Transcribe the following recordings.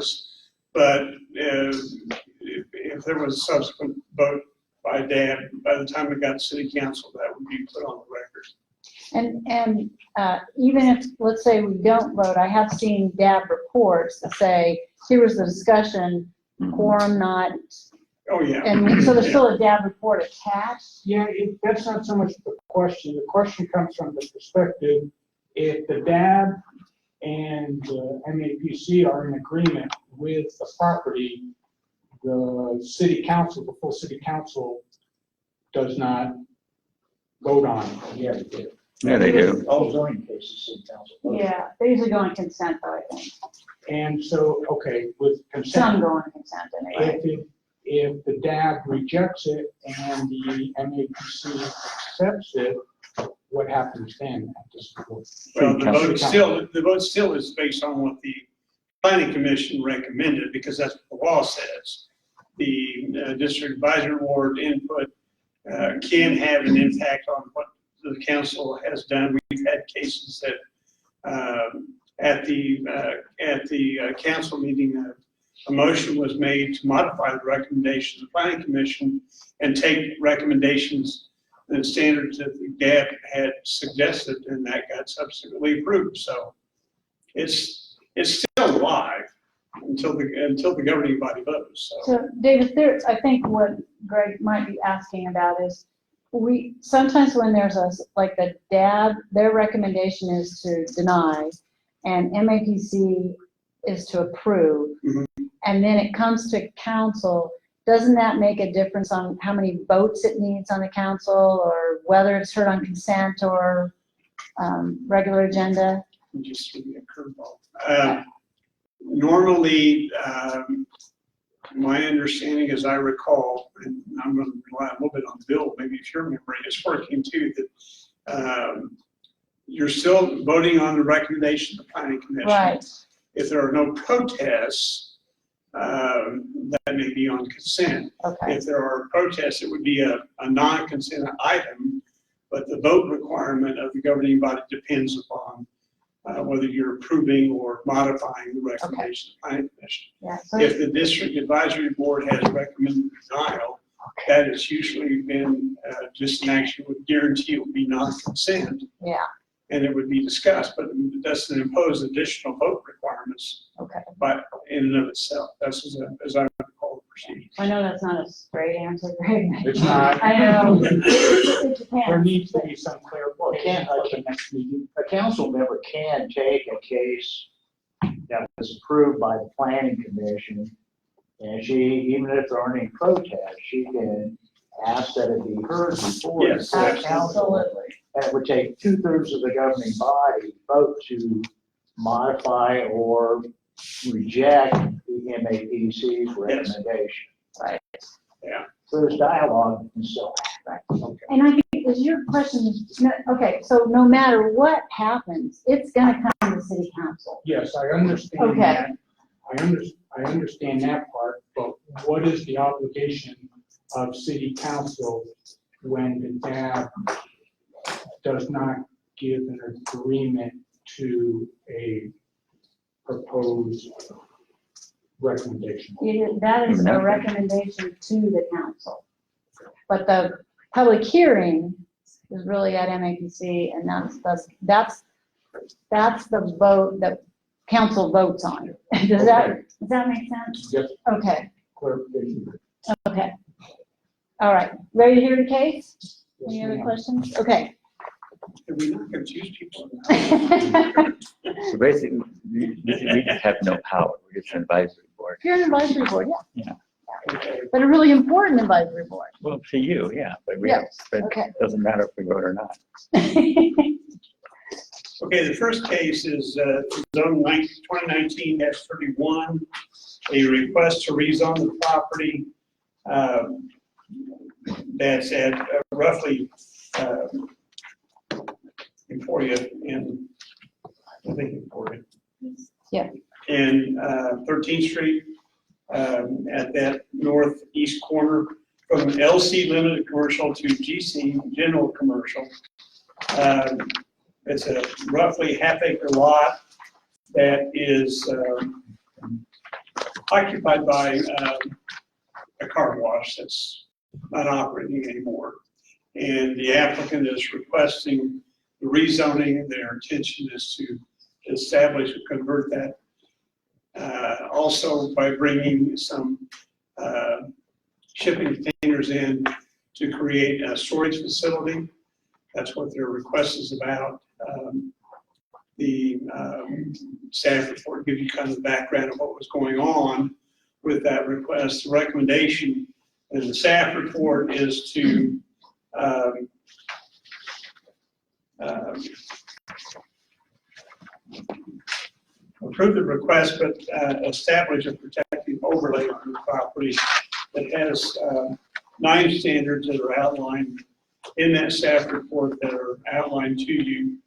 process, but if there was a subsequent vote by DAB, by the time it got to city council, that would be put on the record. And even if, let's say we don't vote, I have seen DAB reports that say, here was the discussion, quorum not. Oh, yeah. And so there's still a DAB report attached? Yeah, that's not so much the question. The question comes from the perspective, if the DAB and the MAPC are in agreement with the property, the city council, the full city council does not vote on it. Yeah, they do. Yeah, they do. All zoning cases, city council. votes. Yeah, they usually go on consent though, I think. And so, okay, with Some consent, go on consent anyway. if the DAB rejects it and the MAPC accepts it, what happens then at this point? Well, the vote still is based on what the planning commission recommended, because that's what the law says. The district advisory board input can have an impact on what the council has done. We've had cases that at the council meeting, a motion was made to modify the recommendations of the planning commission and take recommendations and standards that the DAB had suggested, and that got subsequently approved. So it's still alive until the governing body votes. So David, I think what Greg might be asking about is, we sometimes when there's like the DAB, their recommendation is to deny, and MAPC is to approve, and then it comes to council. Doesn't that make a difference on how many votes it needs on the council, or whether it's heard on consent or regular agenda? Just give me a curveball. Normally, my understanding, as I recall, and I'm going to rely a little bit on Bill, maybe if your memory is working too, that you're still voting on the recommendation of the planning commission. Right. If there are no protests, that may be on consent. Okay. If there are protests, it would be a non-consent item, but the vote requirement of the governing body depends upon whether you're approving or modifying the recommendation of the planning commission. Yeah. So If the district advisory board has recommended denial, that has usually been just an action would guarantee it would be non-consent. yeah. And it would be discussed, but it doesn't impose additional vote requirements Okay. but in and of itself. That's as I recall the proceedings. I know that's not a straight answer, Greg. It's not. I know. It depends. There needs to be some clarification Well, for the next meeting. A council member can take a case that was approved by the planning commission, and even if there aren't any protests, she can ask that it be heard before the Yes, city council. Absolutely. And it would take 2/3 of the governing body vote to modify or reject the MAPC's recommendation. Right. Yeah. So there's dialogue and so on. Okay. And I think is your question, okay, so no matter what happens, it's going to come to city council. Yes, I understand Okay. that. I understand that part, but what is the obligation of city council when the DAB does not give an agreement to a proposed recommendation? That is a recommendation to the council. But the public hearing is really at MAPC, and that's the vote that council votes on. Does that make sense? Yes, Okay, clarification. okay. All right, ready to hear the case? Yes, Any other ma'am. questions? Okay. Can we not confuse people? So basically, we just have no power. We're just an advisory board. You're an advisory board, yeah. Okay. But a really important advisory board. Well, to you, yeah, but Yes, but okay. it doesn't matter if we vote or not. Okay, the first case is zone 2019-31, a request to rezone the property that's at roughly Emporia in, I think Emporia. Yeah. In 13th Street at that northeast corner from LC Limited Commercial to GC General Commercial. It's a roughly half-acre lot that is occupied by a car wash that's not operating anymore. And the applicant is requesting the rezoning. Their intention is to establish and convert that. Also by bringing some shipping containers in to create a storage facility. That's what their request is about. The staff report gives you kind of the background of what was going on with that request. The recommendation in the staff report is to approve the request, but establish a protective overlay on the property that has 9 standards that are outlined in that staff report that are outlined to you.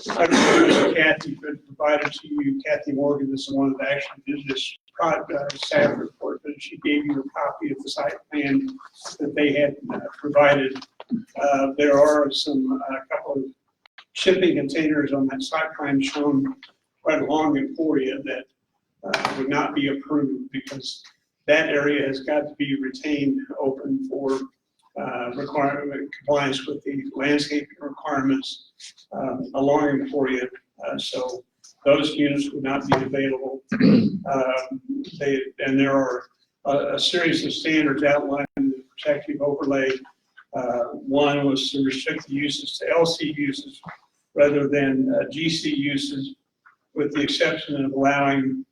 Kathy provided to you. Kathy Morgan is the one that actually did this staff report, but she gave you a copy of the site plan that they had provided. There are a couple of shipping containers on that site plan shown right along Emporia that would not be approved because that area has got to be retained open for compliance with the landscaping requirements along Emporia. So those units would not be available. And there are a series of standards outlined in the protective overlay. One was to restrict the uses to LC uses rather than GC uses, with the exception of allowing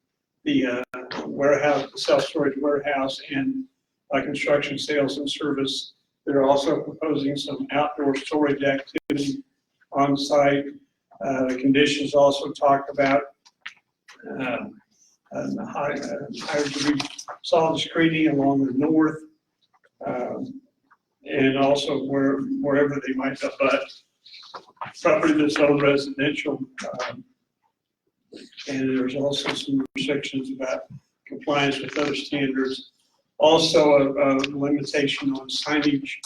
the warehouse, the self-storage warehouse, and construction, sales, and service. They're also proposing some outdoor storage activity on site. The conditions also talk about high degree solid screening along the north, and also wherever they might abut property that's owned residential. And there's also some restrictions about compliance with other standards. Also a limitation on signage,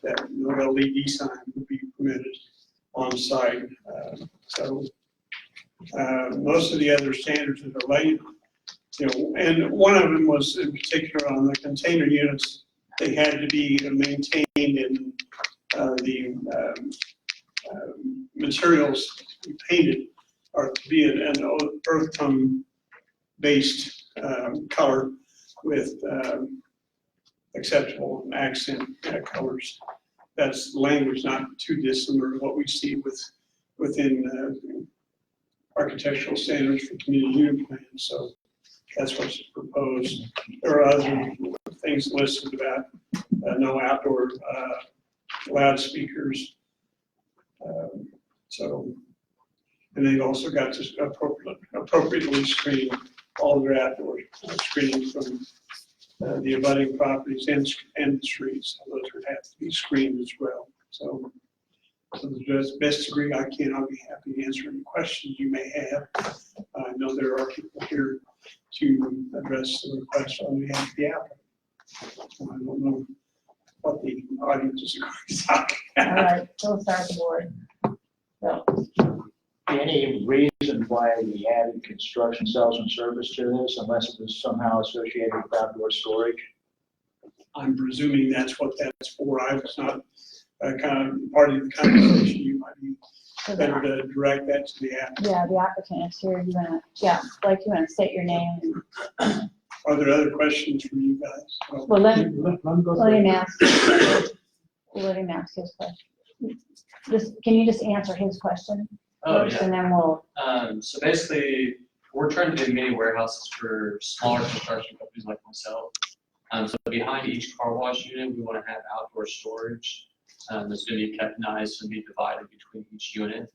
that no LED sign would be permitted on site. Most of the other standards that are laid, and one of them was in particular on the container units. They had to be maintained in the materials to be painted or to be an earth tone based color with acceptable accent colors. That's language not too dissimilar to what we see within architectural standards for community unit plans. So that's what's proposed. There are other things listed about no outdoor loudspeakers. And they've also got to appropriately screen all their outdoor screening from the abutting properties and the streets. So those would have to be screened as well. So to the best degree I can, I'll be happy to answer any questions you may have. I know there are people here to address the request on behalf of the applicant. I don't know what the audience is going to talk about. All right, so we'll start the board. So, Any reason why we added construction, sales, and service to this, unless it was somehow associated with outdoor storage? I'm presuming that's what that's for. I was not kind of part of the conversation. You might be better to direct that to the applicant. yeah, the applicant is here. You want to state your name? Are there other questions from you guys? Well, let Let them go him through. ask. Let him ask his question. Can you just answer his question first, yeah. and then we'll. So basically, we're trying to do mini warehouses for smaller construction companies like myself. So behind each car wash unit, we want to have outdoor storage. That's going to be kept nice and be divided between each unit.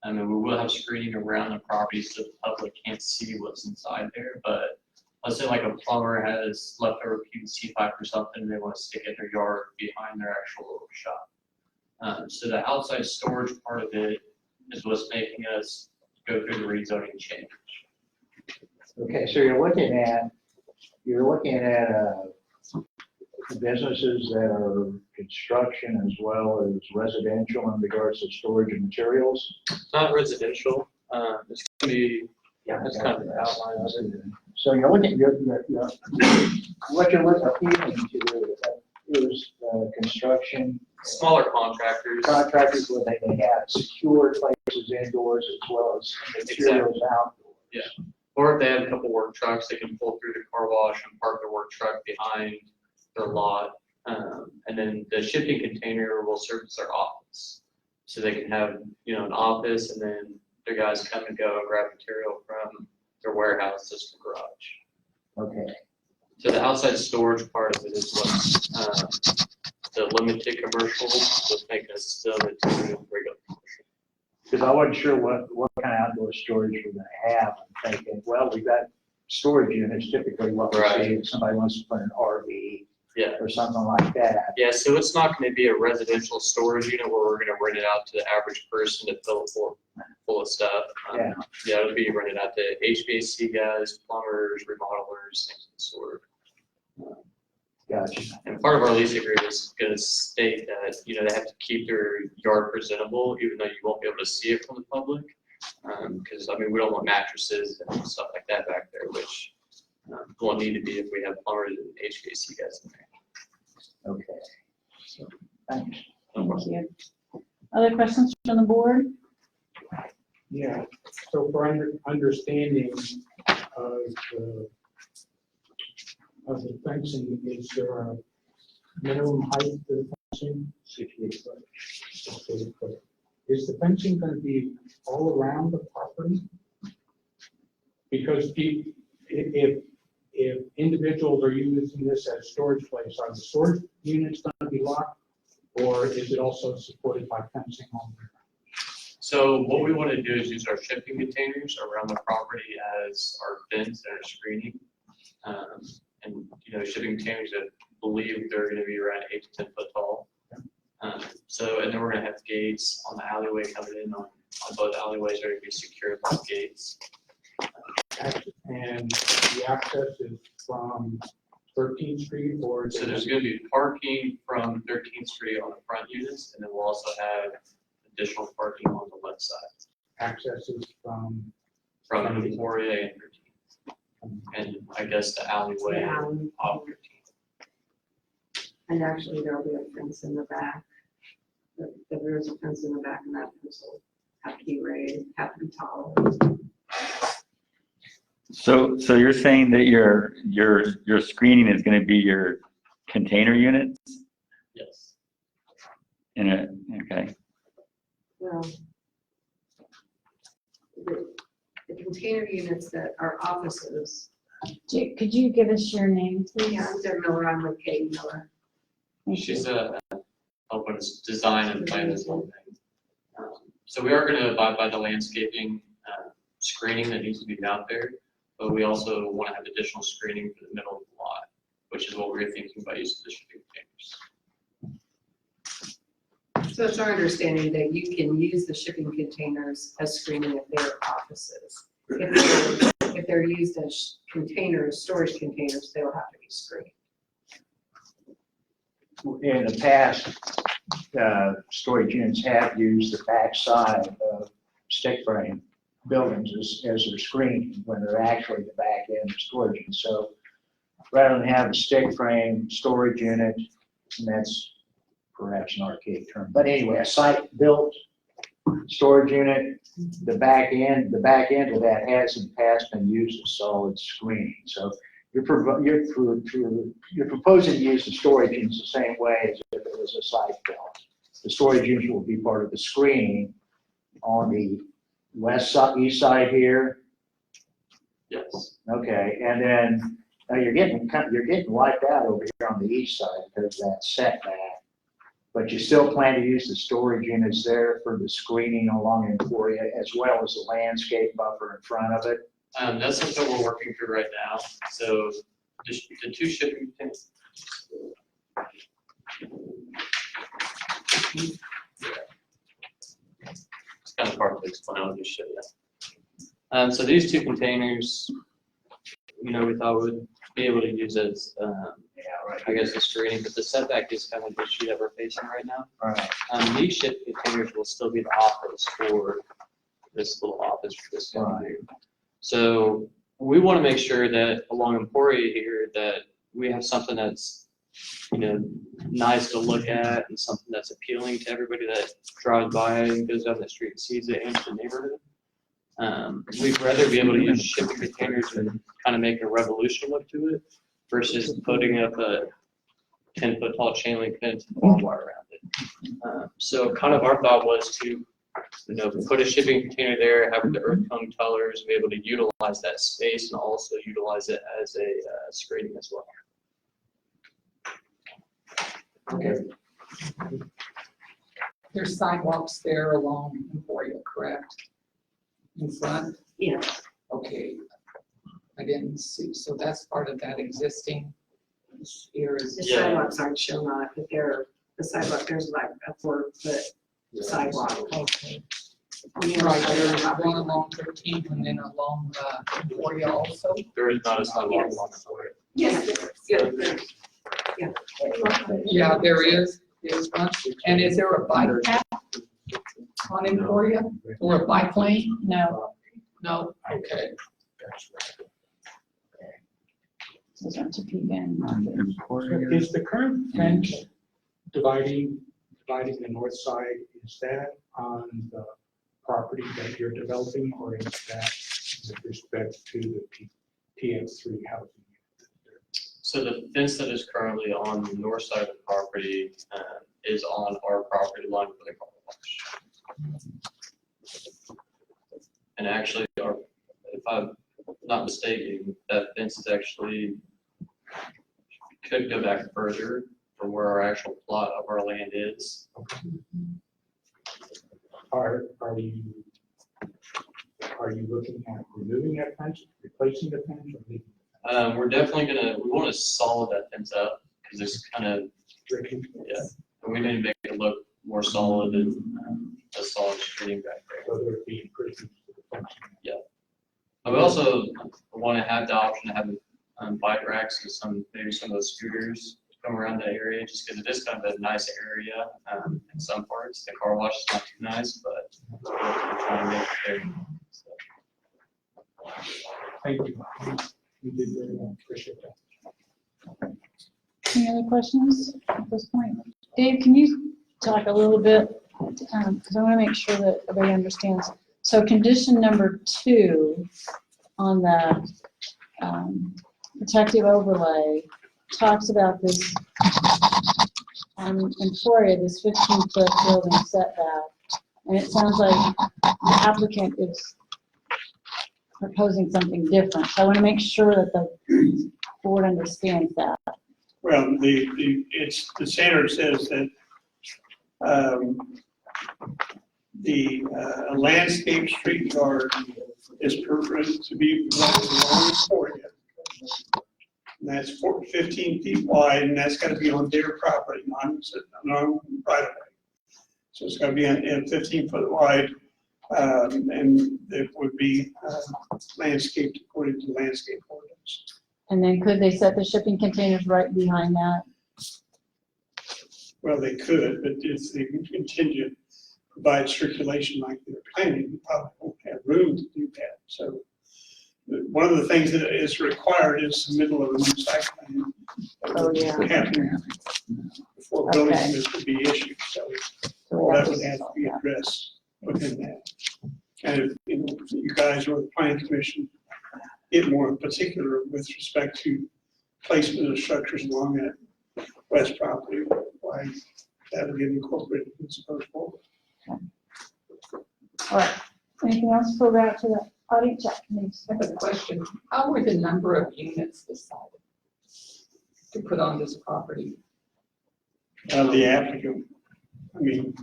And we will have screening around the property so the public can't see what's inside there. But let's say like a plumber has leftover PVC pipe or something, and they want to stick it in their yard behind their actual little shop. So the outside storage part of it is what's making us go through the rezoning change. Okay, so you're looking at businesses that are construction as well as residential in regards to storage of materials? Not residential, it's gonna be, that's kind of the outline of it. So you're looking, what you're appealing to is construction Smaller contractors. contractors where they can have secure places indoors as well as materials outdoors. Yeah. Or if they have a couple work trucks, they can pull through the car wash and park their work truck behind their lot. And then the shipping container will serve as their office. So they can have, an office and then their guys come and go and grab material from their warehouse, just a garage. Okay. So the outside storage part of it is what, the limited commercial was making us still into regular commercial. Because I wasn't sure what kind of outdoor storage we're gonna have. I'm thinking, well, we've got storage units, typically what we Right. see if somebody wants to put an RV Yeah. or something like that. Yeah, so it's not gonna be a residential storage unit where we're gonna rent it out to the average person to fill it full of stuff. Yeah. Yeah, it'll be rented out to HVAC guys, plumbers, remodelers, things of the sort. Gotcha. And part of our lease agreement is gonna state that, they have to keep their yard presentable, even though you won't be able to see it from the public. Because, we don't want mattresses and stuff like that back there, which won't need to be if we have plumbers and HVAC guys in there. Okay. So, thanks. Thank you. Other questions from the board? Yeah, so for understanding of the fencing, is there a minimum height for the fencing? 68 foot. 68 foot. Is the fencing gonna be all around the property? Because if individuals are using this as storage place, are the storage units gonna be locked? Or is it also supported by fencing on there? So what we want to do is use our shipping containers around the property as our fence and our screening. And, shipping containers, I believe they're going to be around 8 to 10 foot tall. And then we're going to have gates on the alleyway coming in on both alleyways are going to be secured by gates. And the access is from 13th Street or? So there's going to be parking from 13th Street on the front units, and then we'll also have additional parking on the left side Access is from, from Emporia and 13th. And I guess the alleyway off 13th. And actually, there'll be a fence in the back. If there's a fence in the back, and that fence will have to be raised, have to be taller. So you're saying that your screening is gonna be your container units Yes. okay. Well, the container units that are offices. Could you give us your name, please? Yeah, I'm Deb Miller, I'm with Katie Miller. Thank you. She's helping us design and plan this whole thing. So we are gonna abide by the landscaping screening that needs to be out there, but we also want to have additional screening for the middle of the lot, which is what we were thinking about using the shipping containers. So it's our understanding that you can use the shipping containers as screening if they're offices. If they're used as containers, storage containers, they will have to be screened. In the past, storage units have used the backside of stick frame buildings as their screening when they're actually the back end of storage unit. So rather than have a stick frame storage unit, and that's perhaps an archaic term, but anyway, a site-built storage unit, the back end of that has in the past been used as solid screening. So you're proposing to use the storage units the same way as if it was a site-built. The storage units will be part of the screening on the east side here. Yes. Okay, and then you're getting wiped out over here on the east side because of that setback. But you still plan to use the storage units there for the screening along Emporia as well as the landscape buffer in front of it. That's something we're working through right now. So just the two shipping containers. It's kind of hard to explain. I'll just show you. So these two containers, we thought would be able to use as, I guess, the screening, but the setback is kind of the issue that we're facing right now. All right. These shipping containers will still be the office for this little office for this guy Right. here. So we want to make sure that along Emporia here, that we have something that's, nice to look at and something that's appealing to everybody that drives by and goes down the street and sees it and the neighborhood. We'd rather be able to use shipping containers and kind of make a revolution look to it versus putting up a 10-foot tall chain link fence and barbed wire around it. So kind of our thought was to, put a shipping container there, have the earth tone colors, be able to utilize that space and also utilize it as a screening as well. Okay. There's sidewalks there along Emporia, correct? In front? Yes. Okay. I didn't see, so that's part of that existing here is. The Yeah. sidewalks aren't shown on it, but the sidewalk, there's like a 4-foot sidewalk. Okay. You know, Right, there's one along 13 and then along Emporia also. There is not a sidewalk Yes. along Emporia. Yes, Yeah, there is, there's one. And is there a bike path on Emporia or a bike lane? No, No, okay. those aren't to peek in. Is the current fence dividing the north side, is that on the property that you're developing, or is that with respect to the TX3 housing? So the fence that is currently on the north side of the property is on our property line for the car wash. And actually, if I'm not mistaken, that fence is actually could go back further from where our actual plot of our land is. Are you looking at removing that fence, replacing the fence, or leaving We're definitely we want to solid that fence up because it's kind of, it? and we need to make it look more solid and a solid screening back there. So there would be improvements to the function. I would also want to have the option to have bike racks and maybe some of those scooters come around that area, just because it is kind of a nice area in some parts. The car wash is not too nice, but we're trying to make it there. So, Thank you. You did very well. Appreciate that. Any other questions at this point? Dave, can you talk a little bit, because I want to make sure that everybody understands. So condition number 2 on the protective overlay talks about this Emporia, this 15-foot building setback. And it sounds like the applicant is proposing something different. So I want to make sure that the board understands that. Well, the standard says that the landscape street yard is permitted to be provided along Emporia. And that's 15 feet wide, and that's got to be on their property, not right of way. So it's got to be 15 foot wide, and it would be landscaped according to landscape ordinance. And then could they set the shipping containers right behind that? Well, they could, but if they continue to provide circulation like they're planning, you probably won't have room to do that. So one of the things that is required is submittal of a new site plan. Oh, yeah. Happen before building Okay. permits would be issued, so So that would have to be addressed within that. And if, you guys or the planning commission get more particular with respect to placement of structures along that west property, why that would get incorporated in this proposed forward. All right. Anything else for that to the audience? Yeah, please. I have a question. How were the number of units decided to put on this property? The applicant, I mean,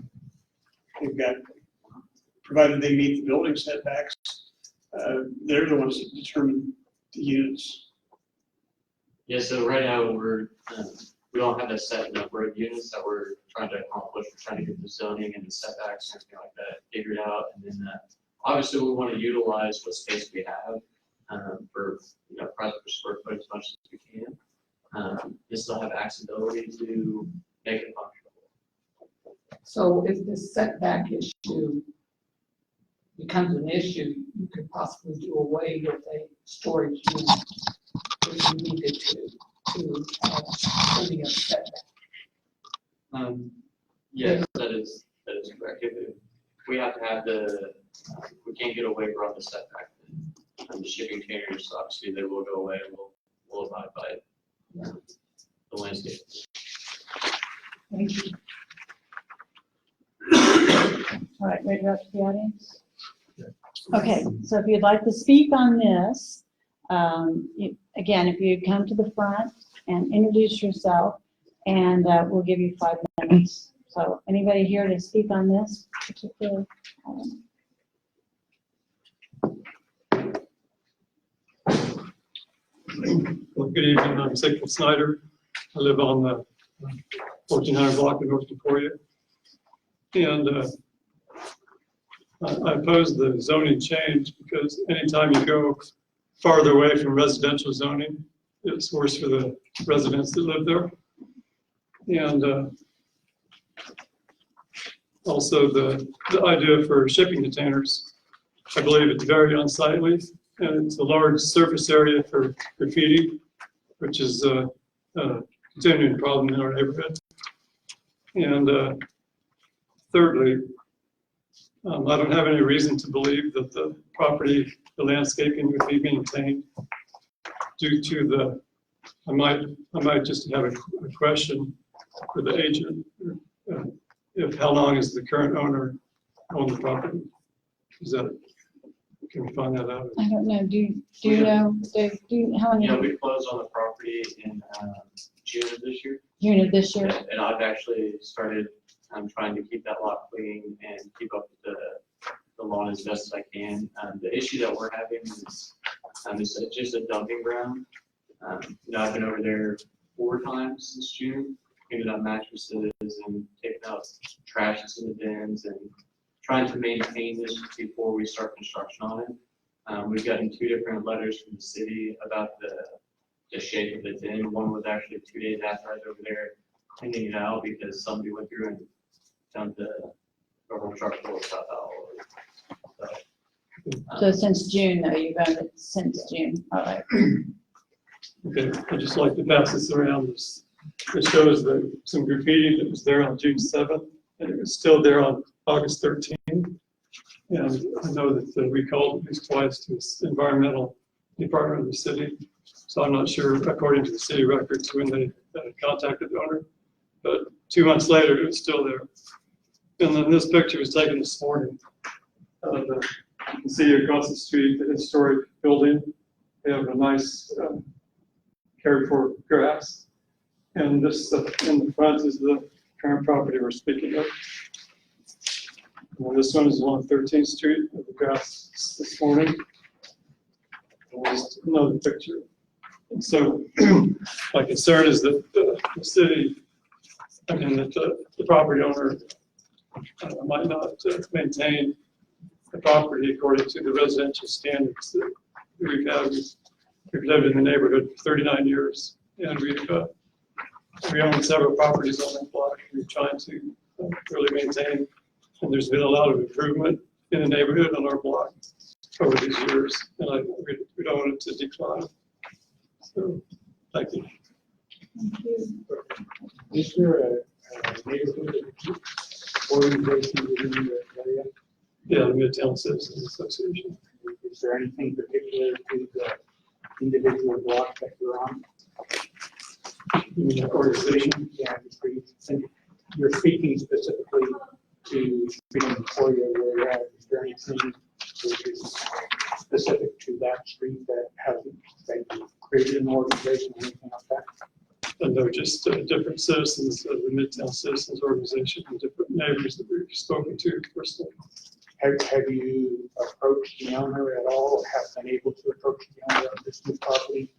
they've got, provided they meet the building setbacks, they're the ones that determine the units. Yeah, so right now we don't have a set number of units that we're trying to accomplish. We're trying to get the zoning and the setbacks and everything like that figured out. And then obviously we want to utilize what space we have for price per square foot as much as we can. We still have accessibility to make it functional. So if the setback issue becomes an issue, you could possibly do away with a storage unit if you needed to have plenty of setback. Yes, that is correct. We have to have we can't get a waiver on the setback. And the shipping containers, obviously, they will go away, and we'll abide by the landscape. Thank you. All right, ready to go to the audience? Okay, so if you'd like to speak on this, again, if you come to the front and introduce yourself, and we'll give you 5 minutes. So anybody here to speak on this particular item? Well, good evening, I'm Sigmund Snyder. I live on the 1400 block in North Emporia. And I oppose the zoning change because anytime you go farther away from residential zoning, it's worse for the residents that live there. And also the idea for shipping containers, I believe it's very unsightly. And it's a large surface area for graffiti, which is a continuing problem in our neighborhood. And thirdly, I don't have any reason to believe that the property, the landscaping would be maintained due to I might just have a question for the agent. How long has the current owner owned the property? Can we find that out? I don't know, do you know, Dave, how Yeah, many, we closed on the property in June of this year. June of this year? And I've actually started, I'm trying to keep that lot clean and keep up with the lawn as best as I can. The issue that we're having is it's just a dumping ground. I've been over there 4 times since June, cleaning up mattresses and taking out trash that's in the bins and trying to maintain this before we start construction on it. We've gotten 2 different letters from the city about the shape of the bin. One was actually 2 days after I was over there cleaning it out because somebody went through and dumped a whole truck full of stuff out all over. So since June, though, you've owned it since June, all right. Okay, I'd just like to pass this around. It shows some graffiti that was there on June 7th, and it was still there on August 13th. And I know that we called at least twice to the environmental department of the city. So I'm not sure, according to the city records, when they contacted the owner. But 2 months later, it was still there. And then this picture was taken this morning. You can see across the street the historic building. They have a nice cared for grass. And this in the front is the current property we're speaking of. And this one is along 13th Street with the grass this morning. And just another picture. And so my concern is that the city, that the property owner might not maintain the property according to the residential standards that we've had. We've lived in the neighborhood for 39 years, and we own several properties on that block. We're trying to really maintain, and there's been a lot of improvement in the neighborhood on our block over these years, and we don't want it to decline. So, thank you. Is there a neighborhood organization within the area? Yeah, the Midtown Citizens Association. Is there anything particular to the individual block that you're on? You mean the organization? Yeah, you're speaking specifically to Freedom Emporia, where you're at. Is there anything that is specific to that street that hasn't, that you created an organization or anything like that? And they're just different citizens of the Midtown Citizens Organization and different neighbors that we've spoken to personally. Have you approached the owner at all? Have been able to approach the owner of this new property?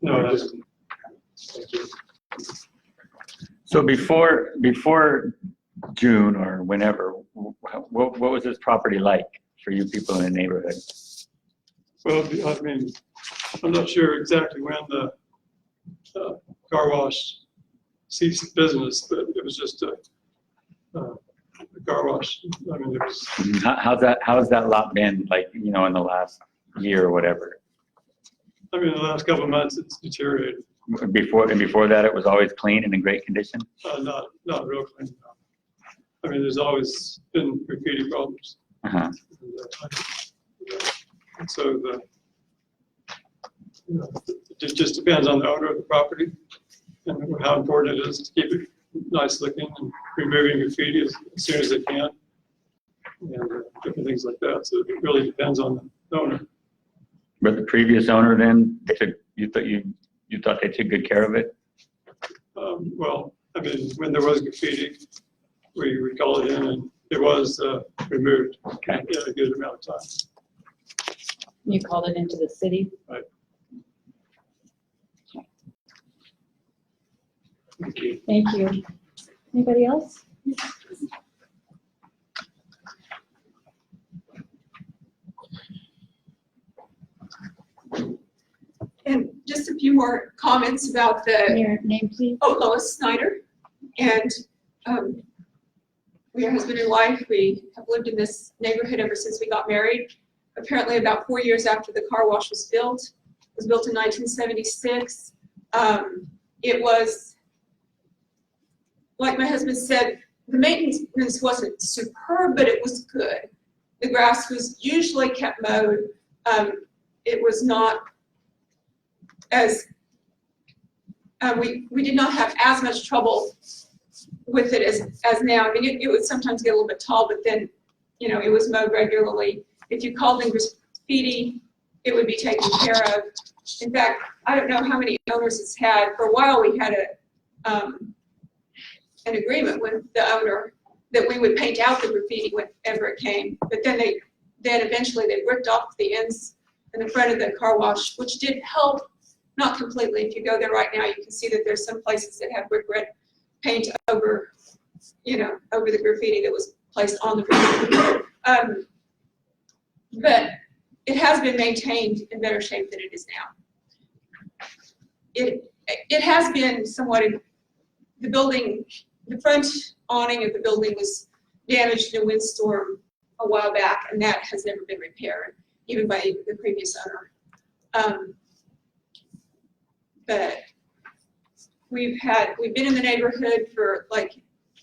No, that's, Thank you. So before June or whenever, what was this property like for you people in the neighborhood? well, I mean, I'm not sure exactly when the car wash ceased business, but it was just a car wash. I mean, it was, How's that lot been, like, in the last year or whatever? I mean, the last couple of months, it's deteriorated. Before that, it was always clean and in great condition? Not real clean. No. I mean, there's always been graffiti problems. Uh-huh. And so it just depends on the owner of the property and how important it is to keep it nice looking and removing graffiti as soon as they can. And different things like that. So it really depends on the owner. But the previous owner then, you thought they took good care of it? Well, I mean, when there was graffiti, we called it in and it was removed Okay. in a good amount of time. You called it into the city? Right. Thank you. Thank you. Anybody else? And just a few more comments about the, Your name, please? Lois Snyder. And we are husband and wife. We have lived in this neighborhood ever since we got married. Apparently about 4 years after the car wash was built. It was built in 1976. It was, like my husband said, the maintenance wasn't superb, but it was good. The grass was usually kept mowed. It was not as, we did not have as much trouble with it as now. I mean, it would sometimes get a little bit tall, but then, you know, it was mowed regularly. If you called in graffiti, it would be taken care of. In fact, I don't know how many owners it's had. For a while, we had an agreement with the owner that we would paint out the graffiti whenever it came. But then eventually they bricked off the ends in the front of the car wash, which did help, not completely. If you go there right now, you can see that there's some places that have brick red paint over, you know, over the graffiti that was placed on the graffiti. But it has been maintained in better shape than it is now. It has been somewhat, the building, the front awning of the building was damaged in a windstorm a while back, and that has never been repaired, even by the previous owner. But we've been in the neighborhood for, like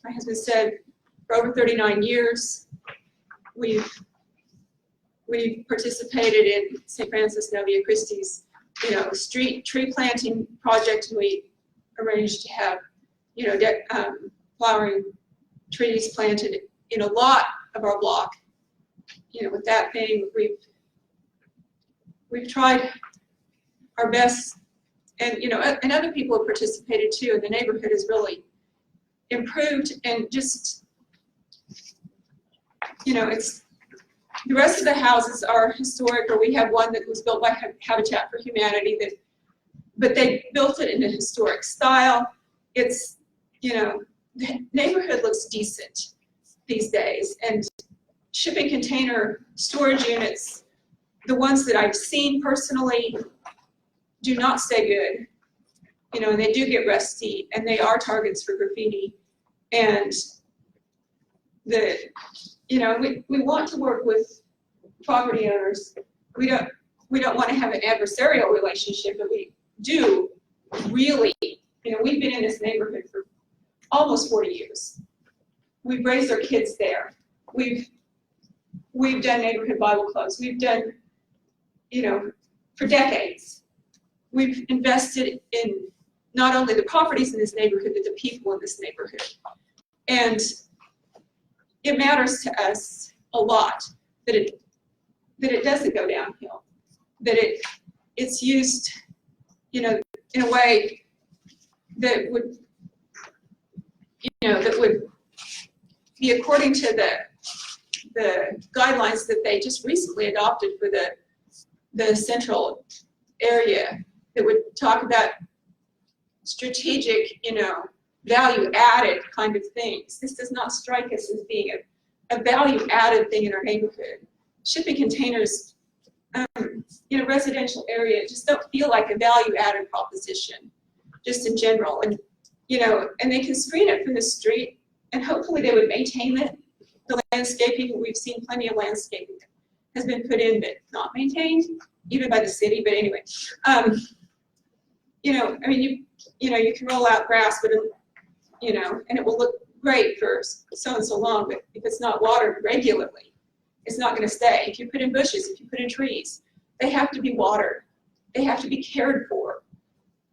my husband said, for over 39 years. We've participated in St. Francis Novia Christi's, you know, street tree planting project, and we arranged to have, you know, flowering trees planted in a lot of our block. You know, with that being, we've tried our best, and you know, and other people have participated too, and the neighborhood has really improved. And just, you know, it's, the rest of the houses are historic, or we have one that was built by Habitat for Humanity, but they built it in a historic style. It's, you know, the neighborhood looks decent these days, and shipping container storage units, the ones that I've seen personally, do not stay good. You know, and they do get rusty, and they are targets for graffiti. And you know, we want to work with property owners. We don't want to have an adversarial relationship, but we do really, you know, we've been in this neighborhood for almost 40 years. We've raised our kids there. We've done neighborhood Bible clubs. We've done, you know, for decades. We've invested in not only the properties in this neighborhood, but the people in this neighborhood. And it matters to us a lot that it doesn't go downhill, that it's used, you know, in a way that would, you know, that would be according to the guidelines that they just recently adopted for the central area, that would talk about strategic, you know, value-added kind of things. This does not strike us as being a value-added thing in our neighborhood. Shipping containers, in a residential area, just don't feel like a value-added proposition, just in general. And, you know, and they can screen it from the street, and hopefully they would maintain it. The landscaping, we've seen plenty of landscaping has been put in but not maintained. even by the city, but anyway. You know, I mean, you can roll out grass, but, you know, and it will look great for so and so long, but if it's not watered regularly, it's not gonna stay. If you put in bushes, if you put in trees, they have to be watered. They have to be cared for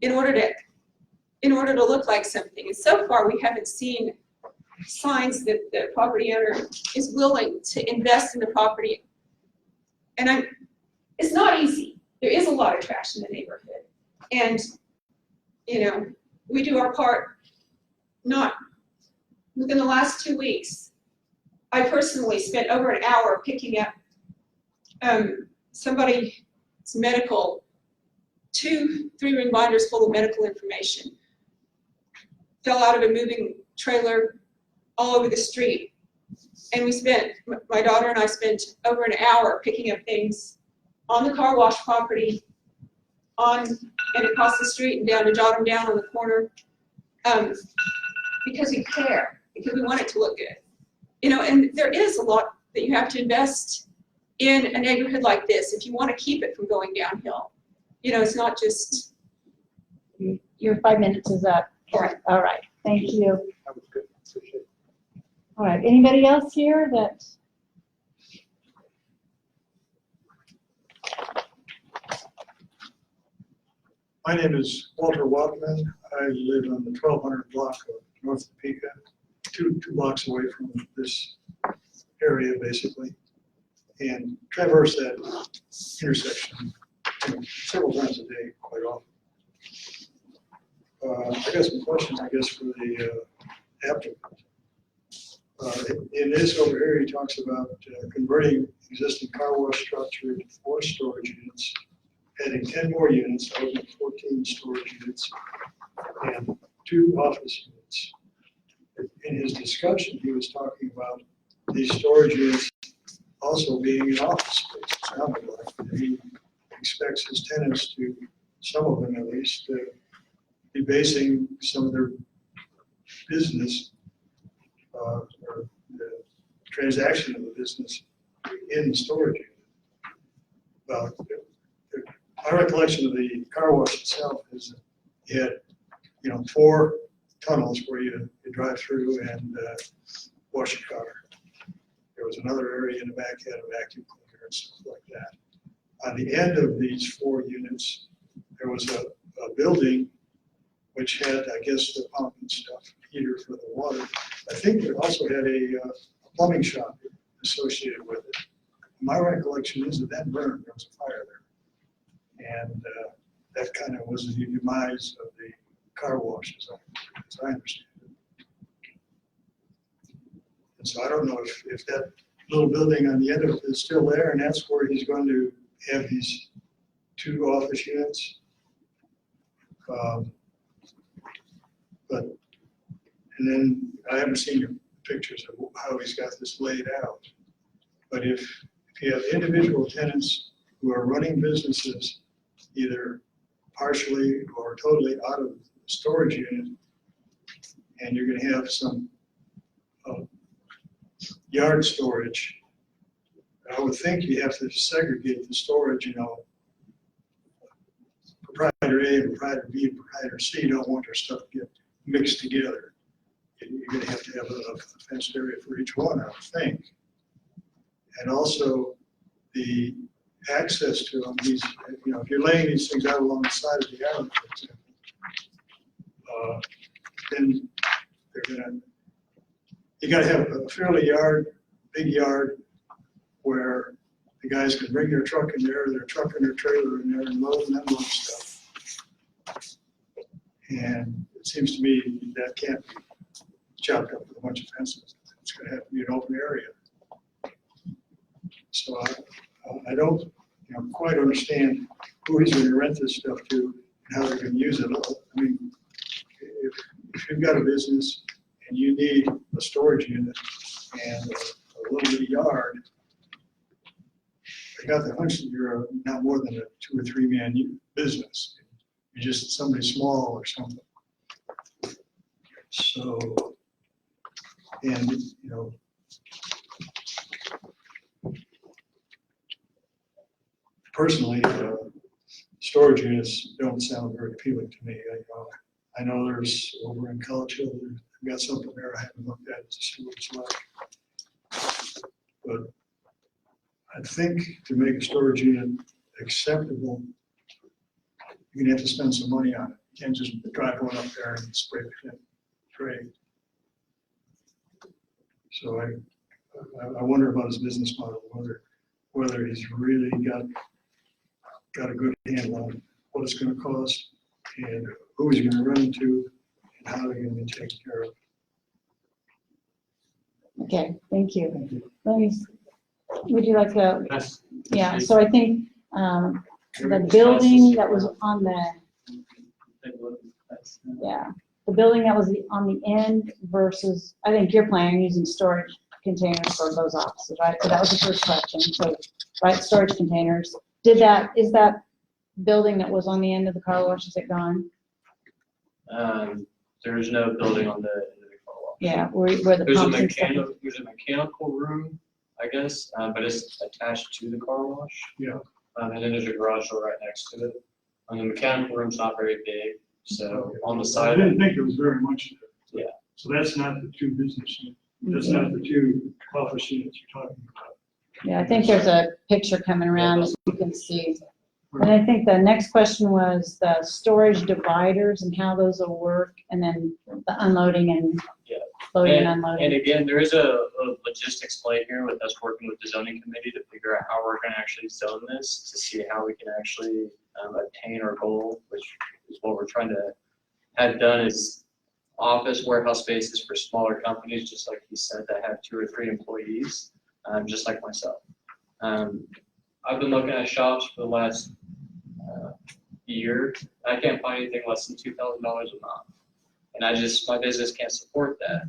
in order to look like something. And so far, we haven't seen signs that the property owner is willing to invest in the property. And it's not easy. There is a lot of trash in the neighborhood. And, you know, we do our part. Not within the last 2 weeks, I personally spent over an hour picking up somebody's medical, 2 3-ring binders full of medical information. Fell out of a moving trailer all over the street. And my daughter and I spent over an hour picking up things on the car wash property, and across the street and down to jot them down on the corner, because we care, because we want it to look good. You know, and there is a lot that you have to invest in a neighborhood like this if you want to keep it from going downhill. You know, it's not just. Your 5 minutes is up. All right. All right, thank you. That was good. Appreciate it. All right, anybody else here that? My name is Walter Walkman. I live on the 1200 block of North Topeka, two blocks away from this area, basically, and traverse that intersection several times a day, quite often. I got some questions, I guess, for the applicant. In this over here, he talks about converting existing car wash structure to 4 storage units, adding 10 more units, out of 14 storage units, and 2 office units. In his discussion, he was talking about these storage units also being an office space. It sounded like that he expects his tenants to, some of them at least, be basing some of their business or the transaction of the business in the storage unit. Well, my recollection of the car wash itself is that you had, 4 tunnels where you drive through and wash your car. There was another area in the back had a vacuum cleaner and stuff like that. On the end of these 4 units, there was a building which had, I guess, the pump and stuff, heater for the water. I think it also had a plumbing shop associated with it. My recollection is that burned. There was a fire there. And that kind of was the demise of the car wash, as I understand it. And so I don't know if that little building on the end of it is still there, and that's where he's going to have these 2 office units. And then I haven't seen your pictures of how he's got this laid out. But if you have individual tenants who are running businesses, either partially or totally out of the storage unit, and you're going to have some yard storage, I would think you have to segregate the storage, proprietor A and proprietor B and proprietor C don't want their stuff to get mixed together. You're going to have a fenced area for each one, I would think. And also the access to them, if you're laying these things out along the side of the alley, for example, then you got to have a fairly big yard where the guys can bring their truck in there, their truck and their trailer in there and load and unload stuff. And it seems to me that can't be chopped up with a bunch of fences. It's going to have to be an open area. So I don't quite understand who he's going to rent this stuff to and how they're going to use it. I mean, if you've got a business and you need a storage unit and a little bit of yard, I got the hunch that you're not more than a 2 or 3 man business. You're just somebody small or something. So, and personally, storage units don't sound very appealing to me. I know there's over in College Hill, they've got something there I haven't looked at to see what it's like. But I think to make a storage unit acceptable, you're gonna have to spend some money on it. You can't just drive one up there and spray paint trade. So I wonder about his business model, whether he's really got a good handle on what it's gonna cost and who he's gonna run into and how they're gonna be taken care of. Okay, thank you. Let me, would you like to, That's- yeah, so I think, the building that was on the, yeah, the building that was on the end versus, I think you're planning on using storage containers for those offices, right? So that was the first question. So, right, storage containers. Is that building that was on the end of the car wash, is it gone? There's no building on the end of the car wash. Yeah, where the There's a pumps and stuff. there's a mechanical room, I guess, but it's attached to the car wash. Yeah. And then there's a garage door right next to it. And the mechanical room's not very big, so on the I side. didn't think there was very much there. Yeah. So that's not the two business units, that's not the two office units you're talking about. Yeah, I think there's a picture coming around that you can see. And I think the next question was the storage dividers and how those will work, and then the unloading and Yeah. loading and And unloading. again, there is a logistics play here with us working with the zoning committee to figure out how we're gonna actually zone this, to see how we can actually obtain our goal, which is what we're trying to have done is office warehouse spaces for smaller companies, just like he said, that have 2 or 3 employees, just like myself. I've been looking at shops for the last year. I can't find anything less than $2,000 a month. And my business can't support that.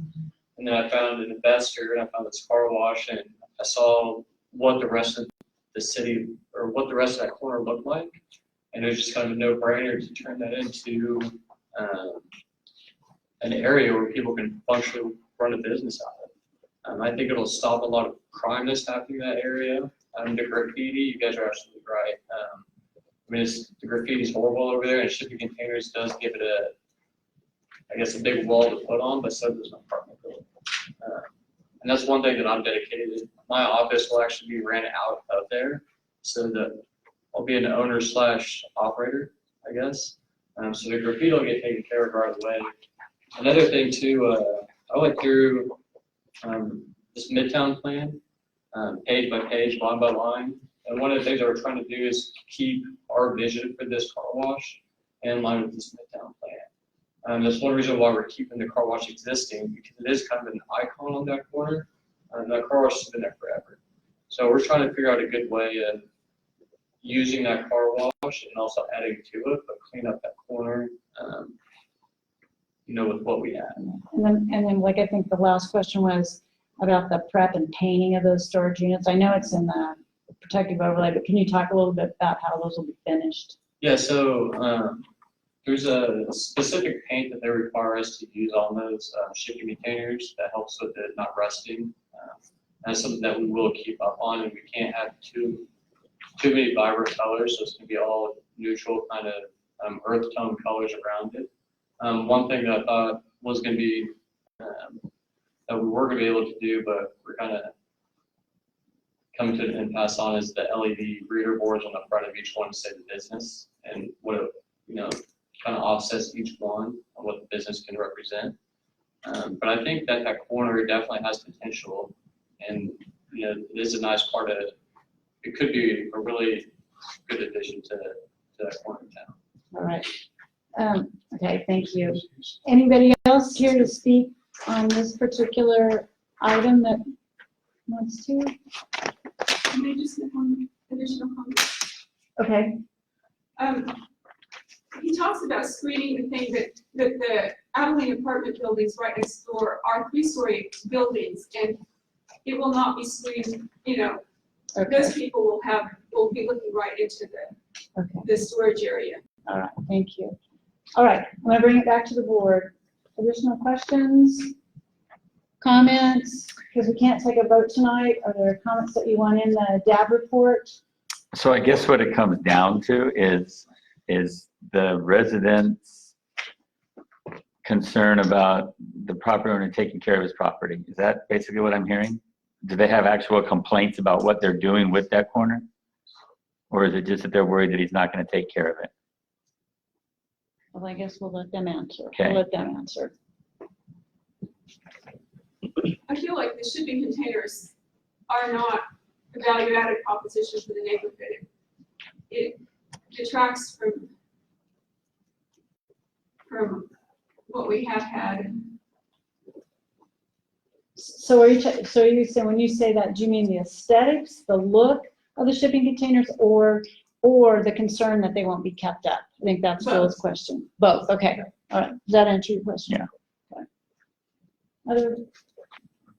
And then I found an investor and I found this car wash and I saw what the rest of the city or what the rest of that corner looked like. And it was just kind of a no-brainer to turn that into an area where people can functionally run a business out of. I think it'll stop a lot of crime that's happening in that area. The graffiti, you guys are absolutely right. I mean, the graffiti is horrible over there, and shipping containers does give it I guess, a big wall to put on, but so does my apartment building. And that's one thing that I'm dedicated. My office will actually be rented out of there, so that I'll be an owner/operator, I guess. So the graffiti will get taken care of right away. Another thing too, I went through this Midtown plan, page by page, line by line. And one of the things that we're trying to do is keep our vision for this car wash in line with this Midtown plan. That's one reason why we're keeping the car wash existing, because it is kind of an icon on that corner. That car wash has been there forever. So we're trying to figure out a good way of using that car wash and also adding to it, but clean up that corner, with what we have. And then like I think the last question was about the prep and painting of those storage units. I know it's in the protective overlay, but can you talk a little bit about how those will be finished? Yeah, so there's a specific paint that they require us to use on those shipping containers that helps with it not rusting. That's something that we will keep up on, and we can't have too many vibrant colors, so it's gonna be all neutral kind of earth tone colors around it. One thing that I thought was gonna be that we were gonna be able to do, but we're kind of coming to an impasse on, is the LED reader boards on the front of each one to say the business and what it, kind of offsets each one of what the business can represent. But I think that corner definitely has potential, and it is a nice part of it. It could be a really good addition to that corner of town. All right. Okay, thank you. Anybody else here to speak on this particular item that wants to? Can I just make one additional comment? Okay. He talks about screening the thing that the Abilene apartment buildings right next door are 3-story buildings, and it will not be screened, Okay. those people will be looking right into the storage area. All right, thank you. All right, I'm gonna bring it back to the board. Additional questions? Comments? Because we can't take a vote tonight. Are there comments that you want in the DAB report? So I guess what it comes down to is the residents' concern about the property owner taking care of his property. Is that basically what I'm hearing? Do they have actual complaints about what they're doing with that corner? Or is it just that they're worried that he's not going to take care of it? Well, I guess we'll let them answer. Okay. We'll let them answer. I feel like the shipping containers are not a value-added proposition for the neighborhood. It detracts from what we have had. So are you, so you say, when you say that, do you mean the aesthetics, the look of the shipping containers, or the concern that they won't be kept up? I think that's Phil's question. Both, okay. All right. Does that answer your question? Yeah. Okay. Other,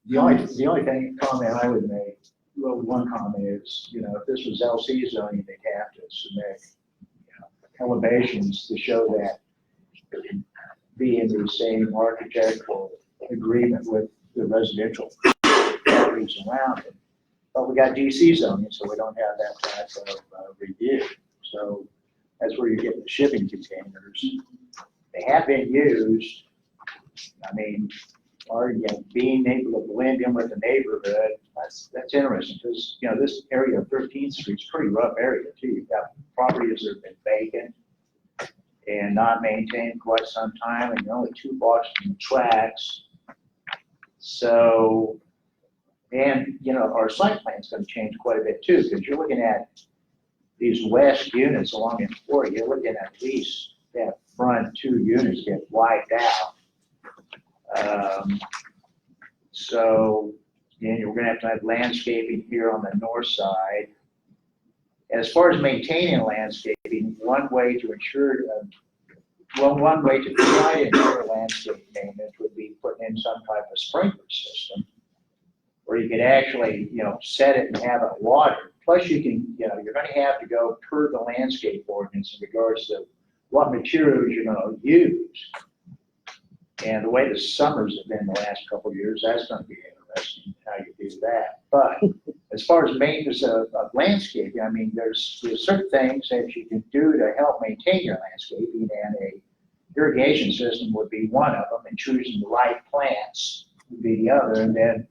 The only comment I would make, well, one comment is, if this was LC zoning, they'd have to submit, elevations to show that it can be in the same architectural agreement with the residential properties around it. But we got DC zoning, so we don't have that type of review. So that's where you get the shipping containers. They have been used. I mean, being able to blend in with the neighborhood, that's interesting, because, this area of 13th Street is a pretty rough area too. You've got properties that have been vacant and not maintained quite some time, and you're only 2 blocks from the tracks. So, and, our site plan is going to change quite a bit too, because you're looking at these west units along Emporia, you're looking at least that front 2 units get wiped out. So, and you're going to have landscaping here on the north side. As far as maintaining landscaping, one way to ensure, one way to try to ensure landscape maintenance would be putting in some type of sprinkler system, where you could actually, set it and have it watered. Plus, you can, you're going to have to go per the landscape ordinance in regards to what materials you're going to use. And the way the summers have been the last couple of years, that's going to be interesting how you do that. But as far as maintenance of landscaping, I mean, there's certain things that you can do to help maintain your landscaping, and a irrigation system would be one of them, and choosing the right plants would be the other. And then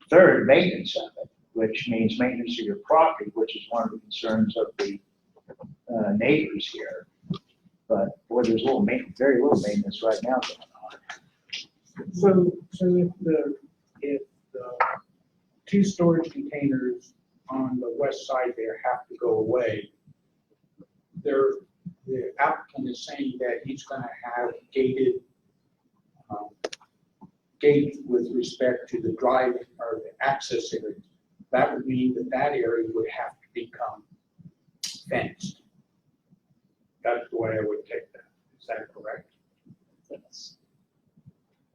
third, maintenance of it, which means maintenance of your property, which is one of the concerns of the neighbors here. But boy, there's very little maintenance right now going on. So if the 2 storage containers on the west side there have to go away, the applicant is saying that he's going to have gated gate with respect to the driving or the access area. That would mean that area would have to become fenced. That's the way I would take that. Is that correct? Yes.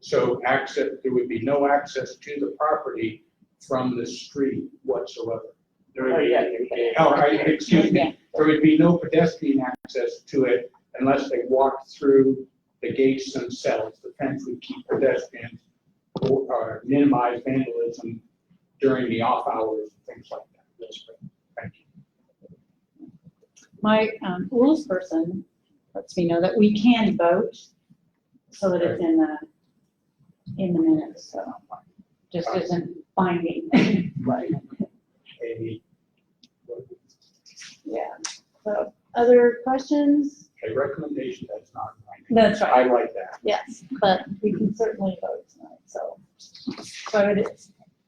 So there would be no access to the property from the street whatsoever. Oh, yeah. Excuse me, there would be no pedestrian access to it unless they walked through the gates themselves. The fence would keep pedestrians or minimize vandalism during the off hours, things like that. That's great. Thank you. my rules person lets me know that we can vote, so that it's in the minutes, so just isn't binding. Right. Yeah. So, other questions? A recommendation that's not binding. That's right. I like that. Yes, but we can certainly vote tonight, so. So I would,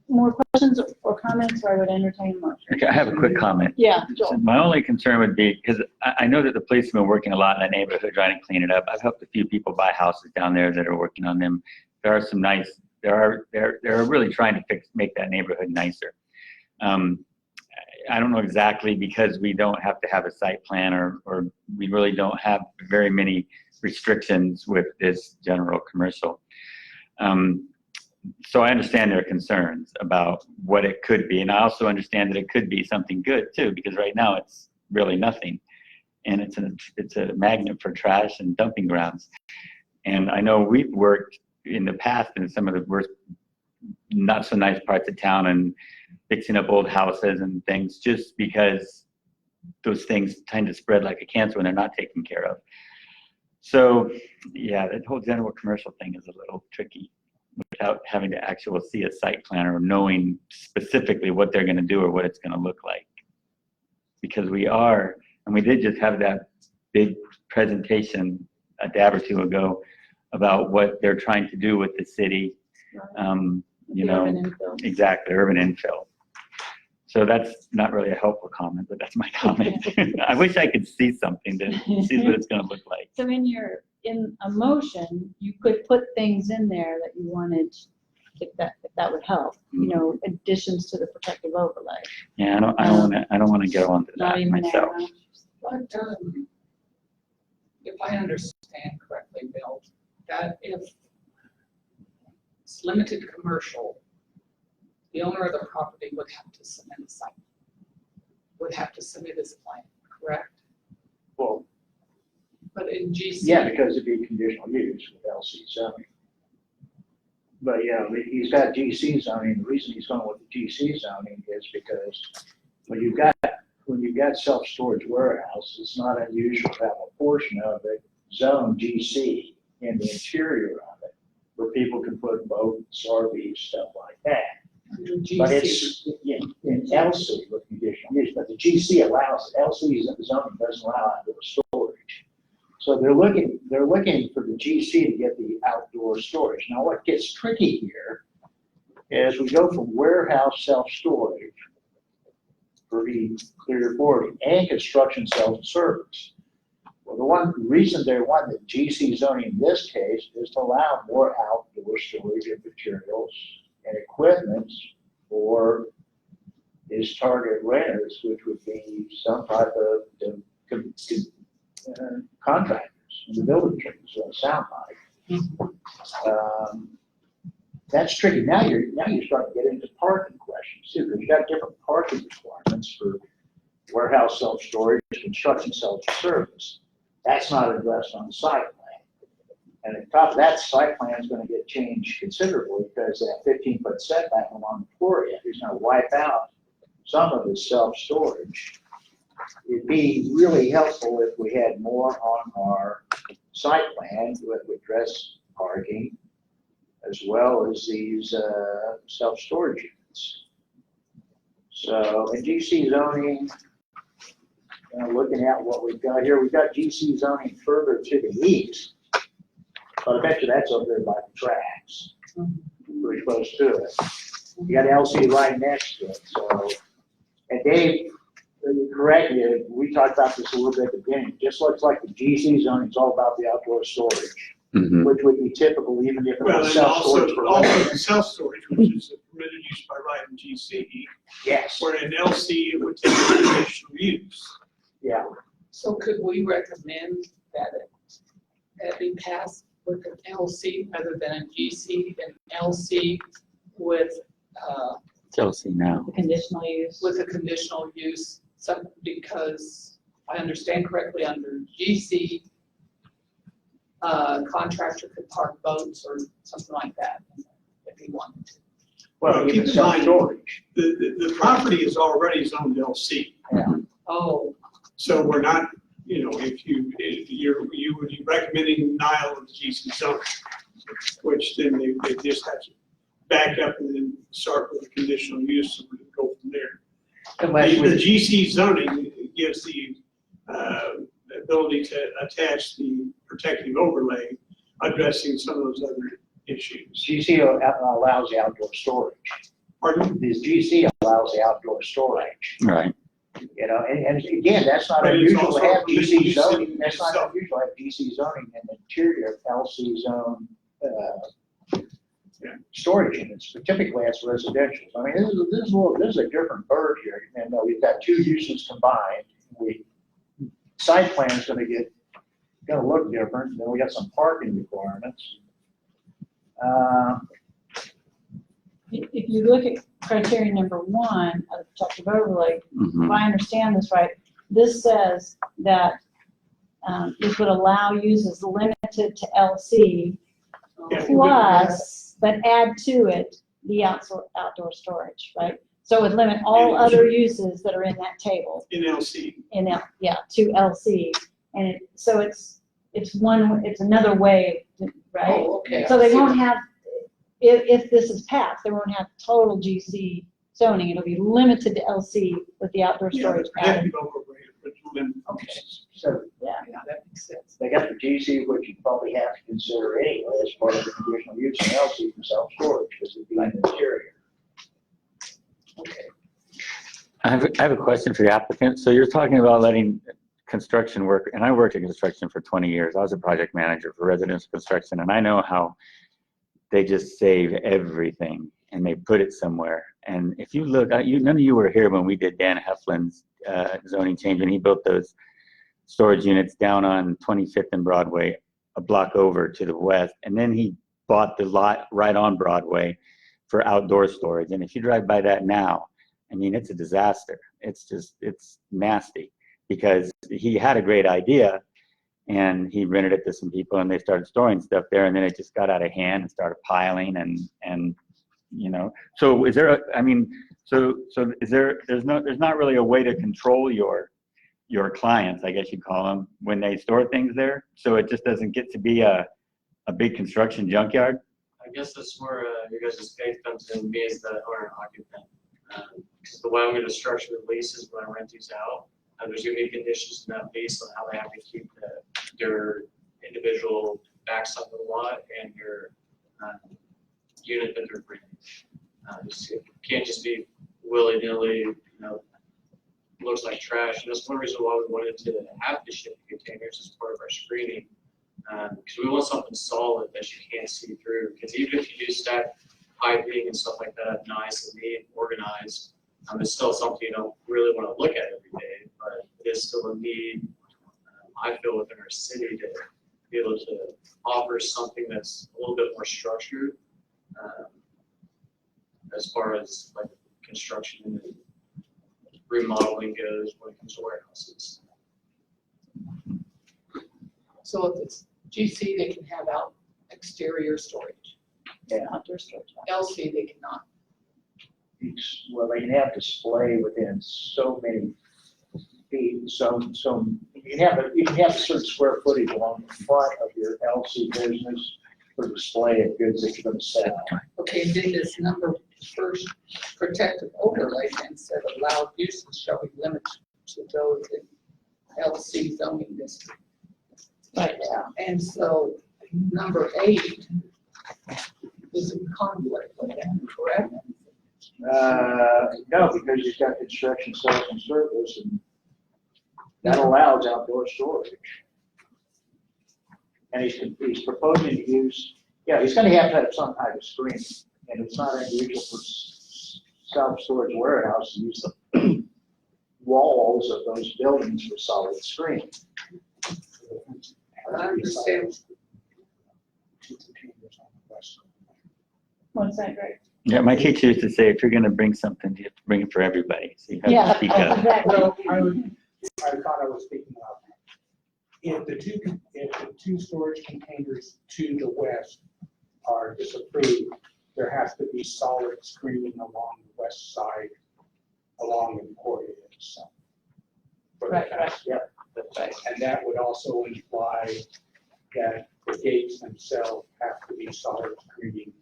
more questions or comments, or I would entertain a motion. Okay, I have a quick comment. Yeah, Joel. My only concern would be, because I know that the police have been working a lot in that neighborhood trying to clean it up. I've helped a few people buy houses down there that are working on them. There are some nice, they're really trying to make that neighborhood nicer. I don't know exactly, because we don't have to have a site plan, or we really don't have very many restrictions with this general commercial. So I understand their concerns about what it could be, and I also understand that it could be something good too, because right now it's really nothing, and it's a magnet for trash and dumping grounds. And I know we've worked in the past in some of the worst, not so nice parts of town, and fixing up old houses and things, just because those things tend to spread like a cancer when they're not taken care of. So, yeah, that whole general commercial thing is a little tricky without having to actually see a site plan or knowing specifically what they're going to do or what it's going to look like. Because we did just have that big presentation a dab or two ago about what they're trying to do with the city. You know, Urban infill. exactly, urban infill. So that's not really a helpful comment, but that's my comment. I wish I could see something to see what it's going to look like. So in a motion, you could put things in there that you wanted, if that would help, you know, additions to the protective overlay. Yeah, I don't want to get onto Not that even myself. now. But, if I understand correctly, Bill, that if it's limited commercial, the owner of the property would have to submit a site, would have to submit his plan, correct? Well, But in GC. yeah, because it'd be conditional use with LC zoning. But yeah, he's got GC zoning. The reason he's going with the GC zoning is because when you've got self-storage warehouse, it's not unusual to have a portion of it zoned GC in the interior of it, where people can put boats, RVs, stuff like that. Under But GC. it's in LC with conditional use, but the GC allows, LC zoning doesn't allow outdoor storage. So they're looking for the GC to get the outdoor storage. Now, what gets tricky here is we go from warehouse self-storage for clear 40 and construction self-service. Well, the one reason they want the GC zoning in this case is to allow more outdoor storage of materials and equipment for his target renters, which would be some type of contractors in the building trade, so it sound like. That's tricky. Now you're starting to get into parking questions too, because you got different parking requirements for warehouse self-storage, construction self-service. That's not addressed on the site plan. And on top of that, site plan is going to get changed considerably because that 15-foot setback along the floor area is going to wipe out some of the self-storage. It'd be really helpful if we had more on our site plan that would address parking as well as these self-storage units. So in GC zoning, looking at what we've got here, we've got GC zoning further to the east, but I bet you that's over there by the tracks, pretty close to it. You got LC right next to it, so, and Dave, correct me, we talked about this a little bit at the beginning, it just looks like the GC zoning is all about the outdoor storage, which would be typical even if it Well, was and self-storage for also rent. the self-storage, which is a permitted use by right in GC, Yes, where in LC it would take conditional use. yeah. So could we recommend that it be passed with an LC rather than a GC, and LC with, Chelsea now. The conditional use. with a conditional use? Because I understand correctly, under GC, contractor could park boats or something like that if he wanted to. Well, Keep even in mind- self-storage. The property is already zoned LC. Oh, So we're not, if you would be recommending denial of the GC zone, which then they just have to back up and then start with a conditional use and go from there. Unless The we, GC zoning gives the ability to attach the protective overlay, addressing some of those other issues. GC allows the outdoor storage. Pardon? This GC allows the outdoor storage, Right. and again, that's not But it's unusual to also have permitted GC use zoning, in that's not itself. unusual to have GC zoning in the interior of LC zone, storage units, but typically that's residential. I mean, this is a different bird here, and we've got two uses combined. Site plan is gonna look different, then we got some parking requirements. If you look at criteria number 1 of the protective overlay, if I understand this right, this says that this would allow uses limited to LC Yeah. plus, but add to it the outdoor storage, right? So it would limit all other uses that are in that table, In LC. to LC. And so it's another way, right? Oh, okay. So they won't have, if this is passed, they won't have total GC zoning. It'll be limited to LC with the outdoor storage added. Protected overlay, but limit Okay. uses. So Yeah, that makes sense. they got the GC, which you probably have to consider anyway as part of the conditional use in LC for self-storage, because it'd be an interior. Okay. I have a question for the applicant. So you're talking about letting construction work, and I worked in construction for 20 years. I was a project manager for residential construction, and I know how they just save everything and they put it somewhere. And if you look, none of you were here when we did Dan Heflin's zoning change, and he built those storage units down on 25th and Broadway, a block over to the west. And then he bought the lot right on Broadway for outdoor storage. And if you drive by that now, I mean, it's a disaster. It's nasty, because he had a great idea and he rented it to some people and they started storing stuff there, and then it just got out of hand and started piling and you know. So is there there's not really a way to control your clients, I guess you'd call them, when they store things there, so it just doesn't get to be a big construction junkyard? I guess that's where your guys' faith comes in, me as the owner and occupant. Because the way I'm gonna structure the leases when I rent these out, there's gonna be conditions in that lease on how they have to keep their individual backside of the lot and your unit that they're renting. It can't just be willy-nilly, looks like trash. And that's one reason why we wanted to have the shipping containers as part of our screening. Because we want something solid that you can't see through. Because even if you do stack piping and stuff like that, nice and neat, organized, it's still something you don't really want to look at every day, but it is still a need, I feel, within our city to be able to offer something that's a little bit more structured as far as like construction and remodeling goes when it comes to warehouses. So if it's GC, they can have out exterior storage. Outdoor storage. LC, they cannot. Well, they can have display within so many feet, you can have a certain square footage along the front of your LC business for display of goods that you're gonna sell. Okay, and then this number first protective overlay and said allowed uses shall be limited to those in LC zoning district. Right. And so number 8 is in conflict with that, correct? No, because you've got construction, sales, and service, and that allows outdoor storage. And he's proposing to use, he's gonna have to have some type of screen, and it's not unusual for self-storage warehouse to use the walls of those buildings for solid screen. I understand. What's that, Greg? Yeah, my teacher used to say, if you're gonna bring something, you have to bring it for everybody. So you have Yeah, to speak up. exactly. Well, I thought I was speaking about that. If the two storage containers to the west are disapproved, there has to be solid screening along the west side, along the corridor itself. For the Right, fence. Yep. Right. And that would also imply that the gates themselves have to be solid screening.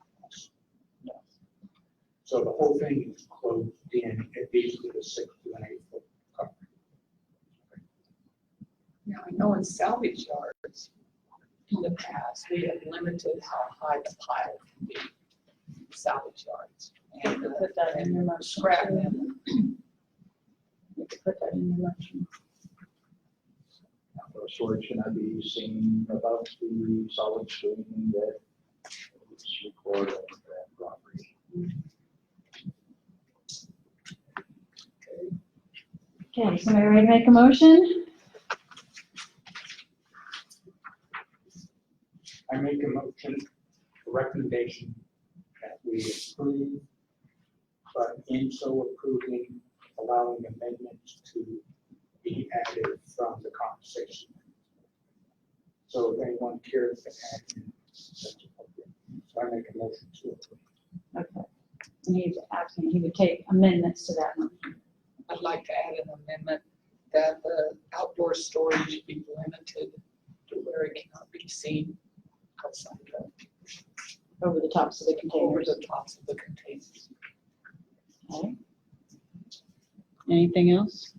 So the whole thing is closed in at least with a 6 to an 8 foot cover. Now, I know in salvage yards, in the past, we have limited how high the pile can be in salvage yards. And Put that in your motion. scrap them. You could put that in your motion. Outdoor storage cannot be seen above the solid screening that is recorded on that property. Okay, somebody ready to make a motion? I make a motion, a recommendation that we approve, but in so approving, allowing amendments to be added from the conversation. So if anyone cares to add, that's appropriate. So I make a motion to approve. Okay. Need to ask me he would take amendments to that motion. I'd like to add an amendment that the outdoor storage be limited to where it cannot be seen outside of, Over the tops of the over containers. the tops of the containers. Okay. Anything else?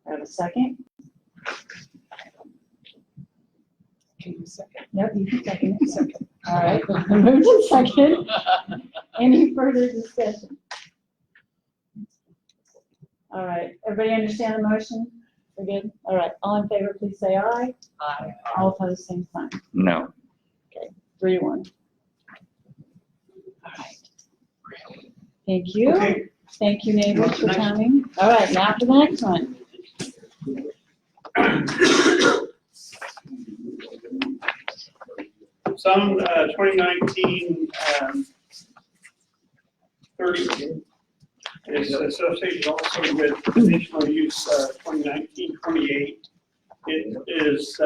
Have a second? Can you second? Yep, you can second it. Second. All right, moved in second. Any further discussion? All right, everybody understand the motion? We're good? All right, all in favor, please say aye. Aye. All opposed, same sign. No. 3-1. All right. Thank you. Okay. Thank you, neighbors, for coming. All right, now for the next one. Some 2019 30 is associated also with conditional use 2019-28. It is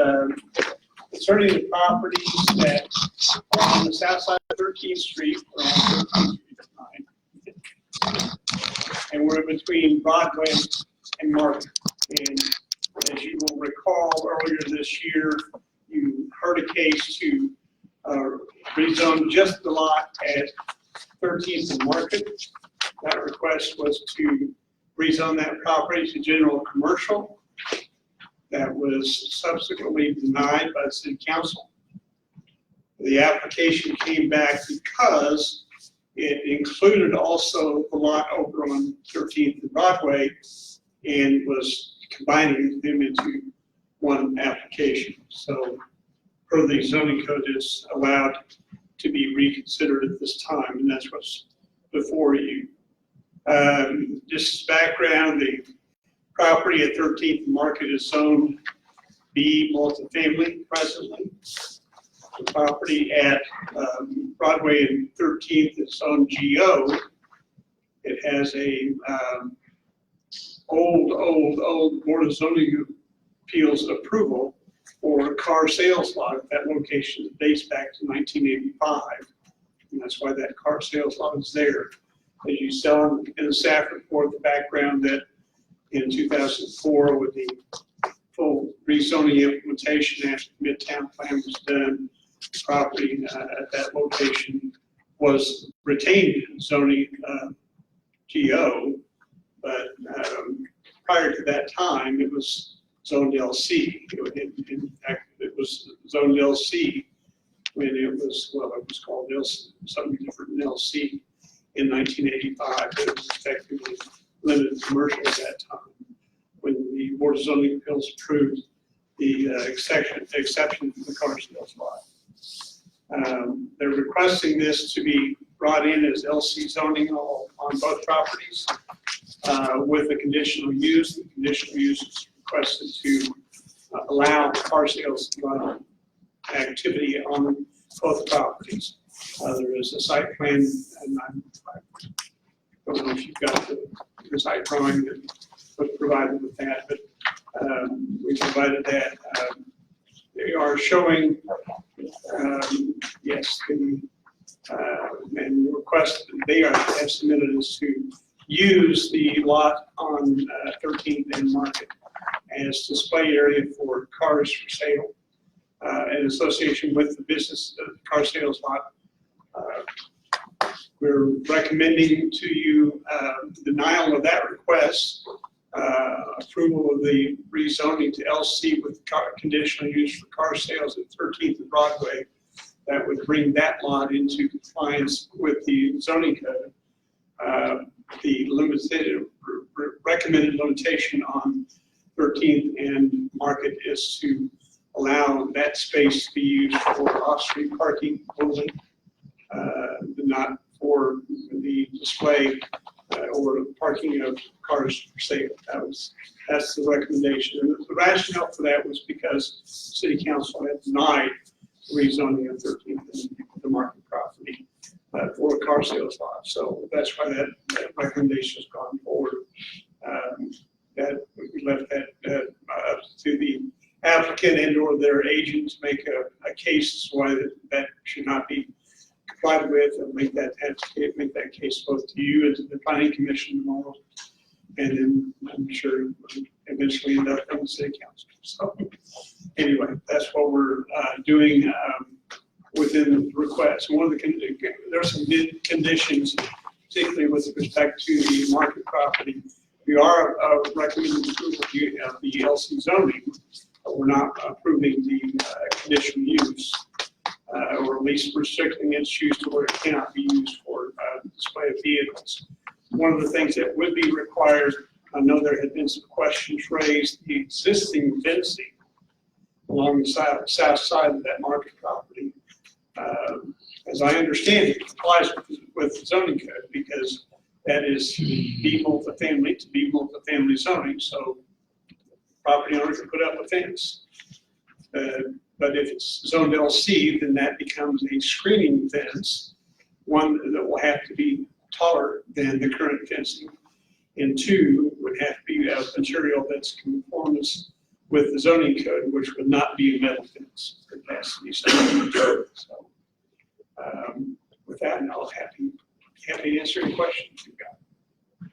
concerning the properties that are on the south side of 13th Street, or on 13th Street, and we're between Broadway and Market. And as you will recall, earlier this year, you heard a case to rezone just the lot at 13th and Market. That request was to rezone that property to general commercial. That was subsequently denied by the city council. The application came back because it included also the lot over on 13th and Broadway and was combining them into one application. So per the zoning code, it's allowed to be reconsidered at this time, and that's what's before you. Just as background, the property at 13th Market is zoned B multifamily presently. The property at Broadway and 13th is zoned GO. It has a old Board of Zoning Appeals approval for a car sales lot at that location that dates back to 1985. And that's why that car sales lot is there. As you saw in the staff report, the background that in 2004, with the full rezoning implementation after the Midtown plan was done, the property at that location was retained zoning GO, but prior to that time, it was zoned LC. In fact, it was zoned LC when it was called something different than LC in 1985. It was effectively limited commercial at that time when the Board of Zoning Appeals approved the exception for the car sales lot. They're requesting this to be brought in as LC zoning on both properties with a conditional use. The conditional use is requested to allow car sales activity on both properties. There is a site plan, and I don't know if you've got the site drawing that was provided with that, but we provided that. They are showing, yes, and the request they have submitted is to use the lot on 13th and Market as display area for cars for sale in association with the business car sales lot. We're recommending to you denial of that request, approval of the rezoning to LC with conditional use for car sales at 13th and Broadway. That would bring that lot into compliance with the zoning code. The limited, recommended limitation on 13th and Market is to allow that space to be used for off-street parking only, not for the display or parking of cars for sale. That's the recommendation. And the rationale for that was because City Council had denied rezoning of 13th and the Market property for a car sales lot. So that's why that recommendation has gone forward. That we left that up to the applicant and or their agent to make a case as to why that should not be provide with and make that case both to you and to the planning commission tomorrow. And then I'm sure eventually end up in the city council. So anyway, that's what we're doing within the request. One of the, there's some conditions, particularly with respect to the market property. We are recommending approval of the LC zoning, but we're not approving the conditional use, or at least restricting its use to where it cannot be used for display of vehicles. One of the things that would be required, I know there had been some questions raised, the existing fencing along the south side of that market property. As I understand it, complies with the zoning code because that is to be multifamily zoning, so property owner can put up a fence. But if it's zoned LC, then that becomes a screening fence, one that will have to be taller than the current fencing. And two, would have to be of material that's conformance with the zoning code, which would not be a metal fence. It has to be something. So, with that, I'll happy to answer any questions you've got.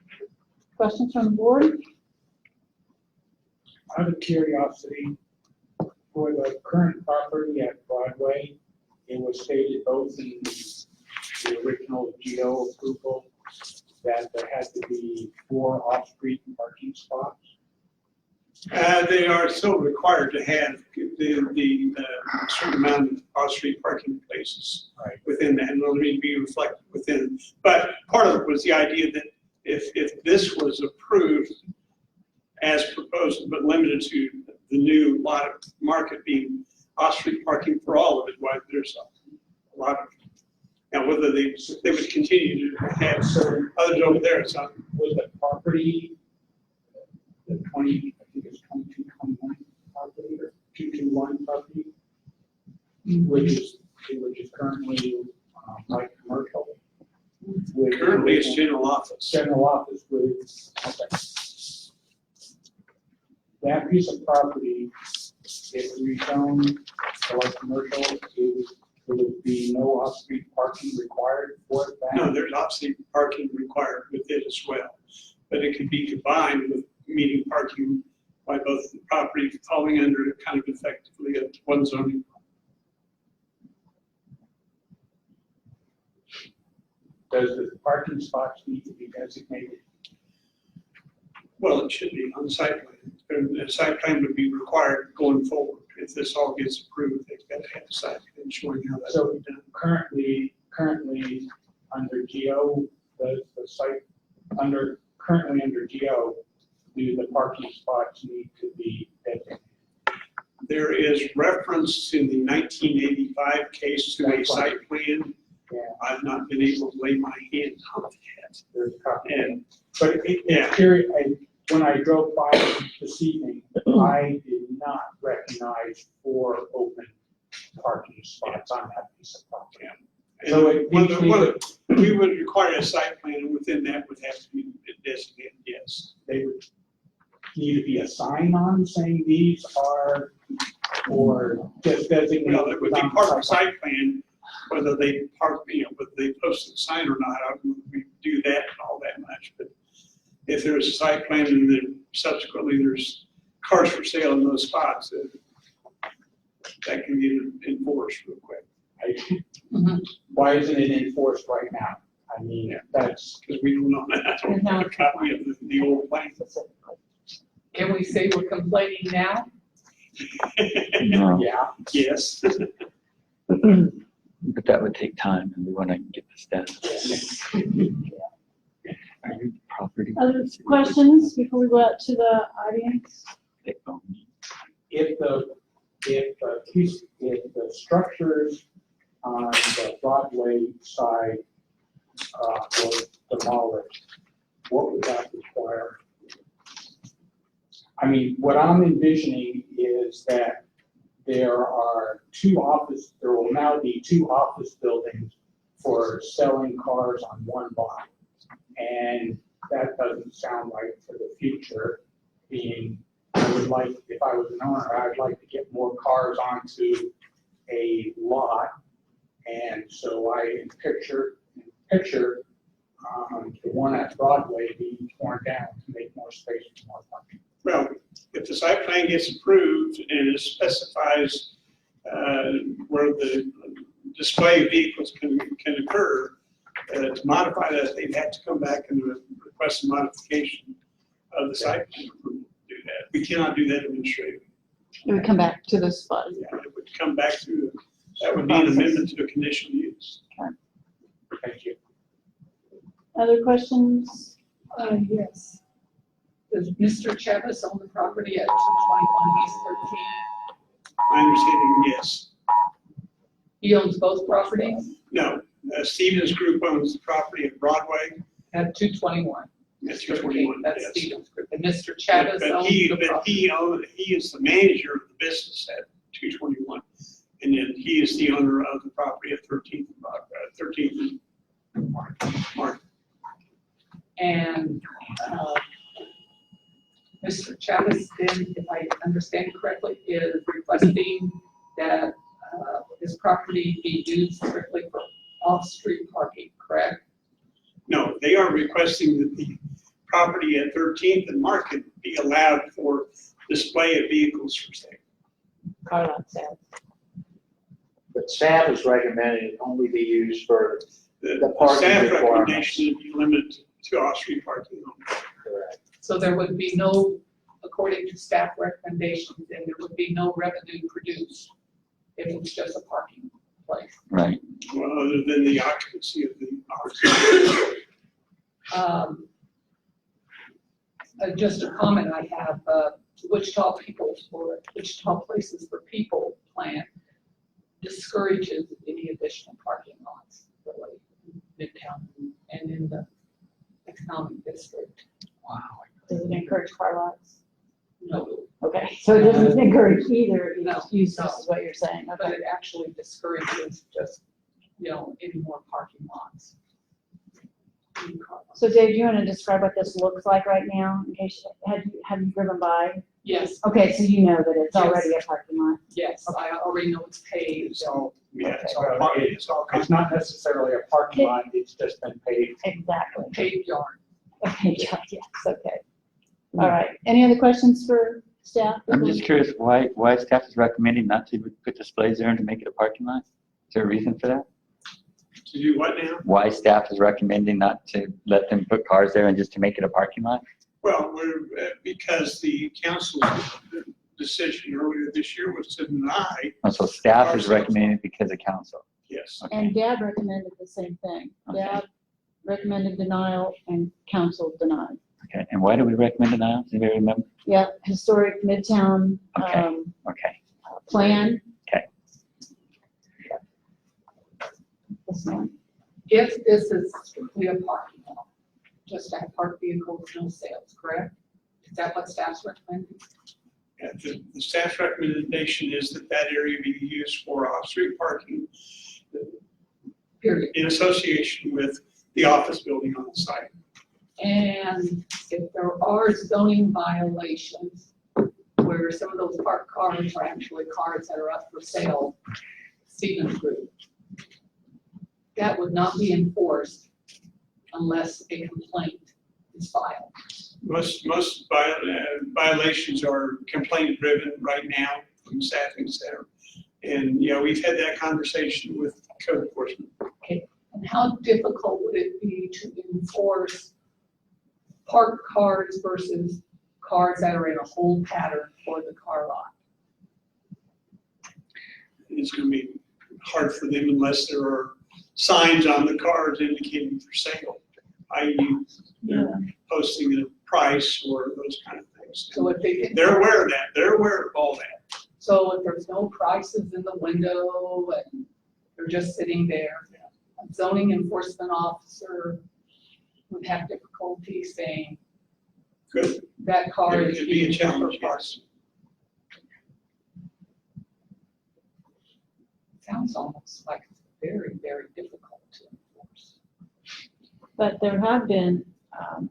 Questions from the board? Out of curiosity, for the current property at Broadway, it was stated both in the original GO approval that there had to be 4 off-street parking spots. They are still required to have the certain amount of off-street parking places within that, and they'll need to be reflected within. But part of it was the idea that if this was approved as proposed, but limited to the new lot of market being off-street parking for all of it, why there's a lot of, now whether they would continue to have certain others over there, it's not. Was the property, the 20, I think it's 2221 property or 221 property, which is currently light commercial? with- Currently, it's general office. General office with, okay. That piece of property, if rezoned to light commercial, there would be no off-street parking required for that? No, there's off-street parking required with it as well, but it could be combined with meeting parking by both the property falling under kind of effectively a one zoning. Does the parking spots need to be designated? Well, it should be on the site plan. And the site plan would be required going forward. If this all gets approved, they've got to have the site plan showing how that's So done. currently under GO, the site, currently under GO, do the parking spots need to be designated? There is reference in the 1985 case to a site plan. Yeah. I've not been able to lay my hand on that. There's a copy. And But Yeah. when I drove by this evening, I did not recognize 4 open parking spots on that piece of property. So it needs to be- we would require a site plan, and within that would have to be designated, yes. They would need to be a sign on saying these are, or just designated. Well, it would be part of the site plan, whether they park, whether they post a sign or not, I don't know if we do that all that much, but if there's a site plan and then subsequently there's cars for sale in those spots, that can be enforced real quick. Why isn't it enforced right now? I mean, Yeah. that's, Because we don't know that. I don't have a copy of the old plan. Can we say we're complaining now? No, yeah. Yes. but that would take time and we want to get this done. Are you property? Other questions before we go out to the audience? They own. If the structures on the Broadway side were demolished, what would that require? I mean, what I'm envisioning is that there will now be 2 office buildings for selling cars on one block. And that doesn't sound right for the future, being, I would like, if I was an owner, I'd like to get more cars onto a lot And so I pictured the one at Broadway being torn down to make more space for more parking. Well, if the site plan gets approved and it specifies where the display of vehicles can occur, to modify that, they'd have to come back and request a modification of the site plan approval to do that. We cannot do that administratively. It would come back to this spot. Yeah, it would come back through, that would be an amendment to a conditional use. Thank you. Other questions? Yes. Does Mr. Chavez own the property at 221 East 13? My understanding, yes. He owns both properties No, Stevens Group owns the property at Broadway. at 221. At 221, That's yes. Stevens Group. And Mr. Chavez But owns he, the but property. he is the manager of the business at 221. And then he is the owner of the property at 13th and Broadway, 13th and Mark. And Mr. Chavez then, if I understand correctly, is requesting that his property be used strictly for off-street parking, correct? No, they are requesting that the property at 13th and Market be allowed for display of vehicles for sale. Car lot sales. But staff is recommending it only be used for, The The parking staff requirements. recommendation would be limited to off-street parking only. correct. So there would be no, according to staff recommendations, and there would be no revenue produced if it was just a parking place. Right. Well, other than the occupancy of the hours. Just a comment I have, Wichita Places for People plan discourages any additional parking lots, really, in Midtown and in the economic district. Does it encourage car lots? No, Okay, so it doesn't encourage either No, use, no. is what you're saying, but okay. it actually discourages just, any more parking lots. Any car lots. So Dave, do you want to describe what this looks like right now, in case, have you driven by? Yes, Okay, so you know that it's Yes. already a parking lot. yes, I already know it's paved. It's all, yeah, it's all, Well, it's all. It's not necessarily a parking lot, it's just been paved. Exactly. Paved yard. Okay, yes, okay. All right, any other questions for staff? I'm just curious why staff is recommending not to put displays there and to make it a parking lot? Is there a reason for that? To do what now? Why staff is recommending not to let them put cars there and just to make it a parking lot? Well, because the council's decision earlier this year was to deny, Oh, so staff is recommending it because of council. yes. Okay. And Dad recommended the same thing. Okay. Dad recommended denial and council denied. Okay, and why do we recommend denial? Does anybody remember? Yeah, historic Midtown, Okay. Okay, plan. Okay. This one. If this is strictly a parking lot, just to have parked vehicles, no sales, correct? Is that what staff's recommending? The staff's recommendation is that that area be used for off-street parking Period. in association with the office building on the site. And if there are zoning violations where some of those parked cars are actually cars that are up for sale, Stevens Group, that would not be enforced unless a complaint is filed. Most violations are complaint driven right now from the staffing center. And, we've had that conversation with code enforcement. And how difficult would it be to enforce parked cars versus cars that are in a hold pattern for the car lot? It's gonna be hard for them unless there are signs on the cars indicating for sale, i.e. they're posting a price or those kind of things. So if they didn't. They're aware of that. They're aware of all that. So if there's no prices in the window and they're just sitting there, a zoning enforcement officer would have difficulty saying Good. that car It is could be a being used for challenge, parking. yes. Sounds almost like it's very, very difficult to enforce. But there have been,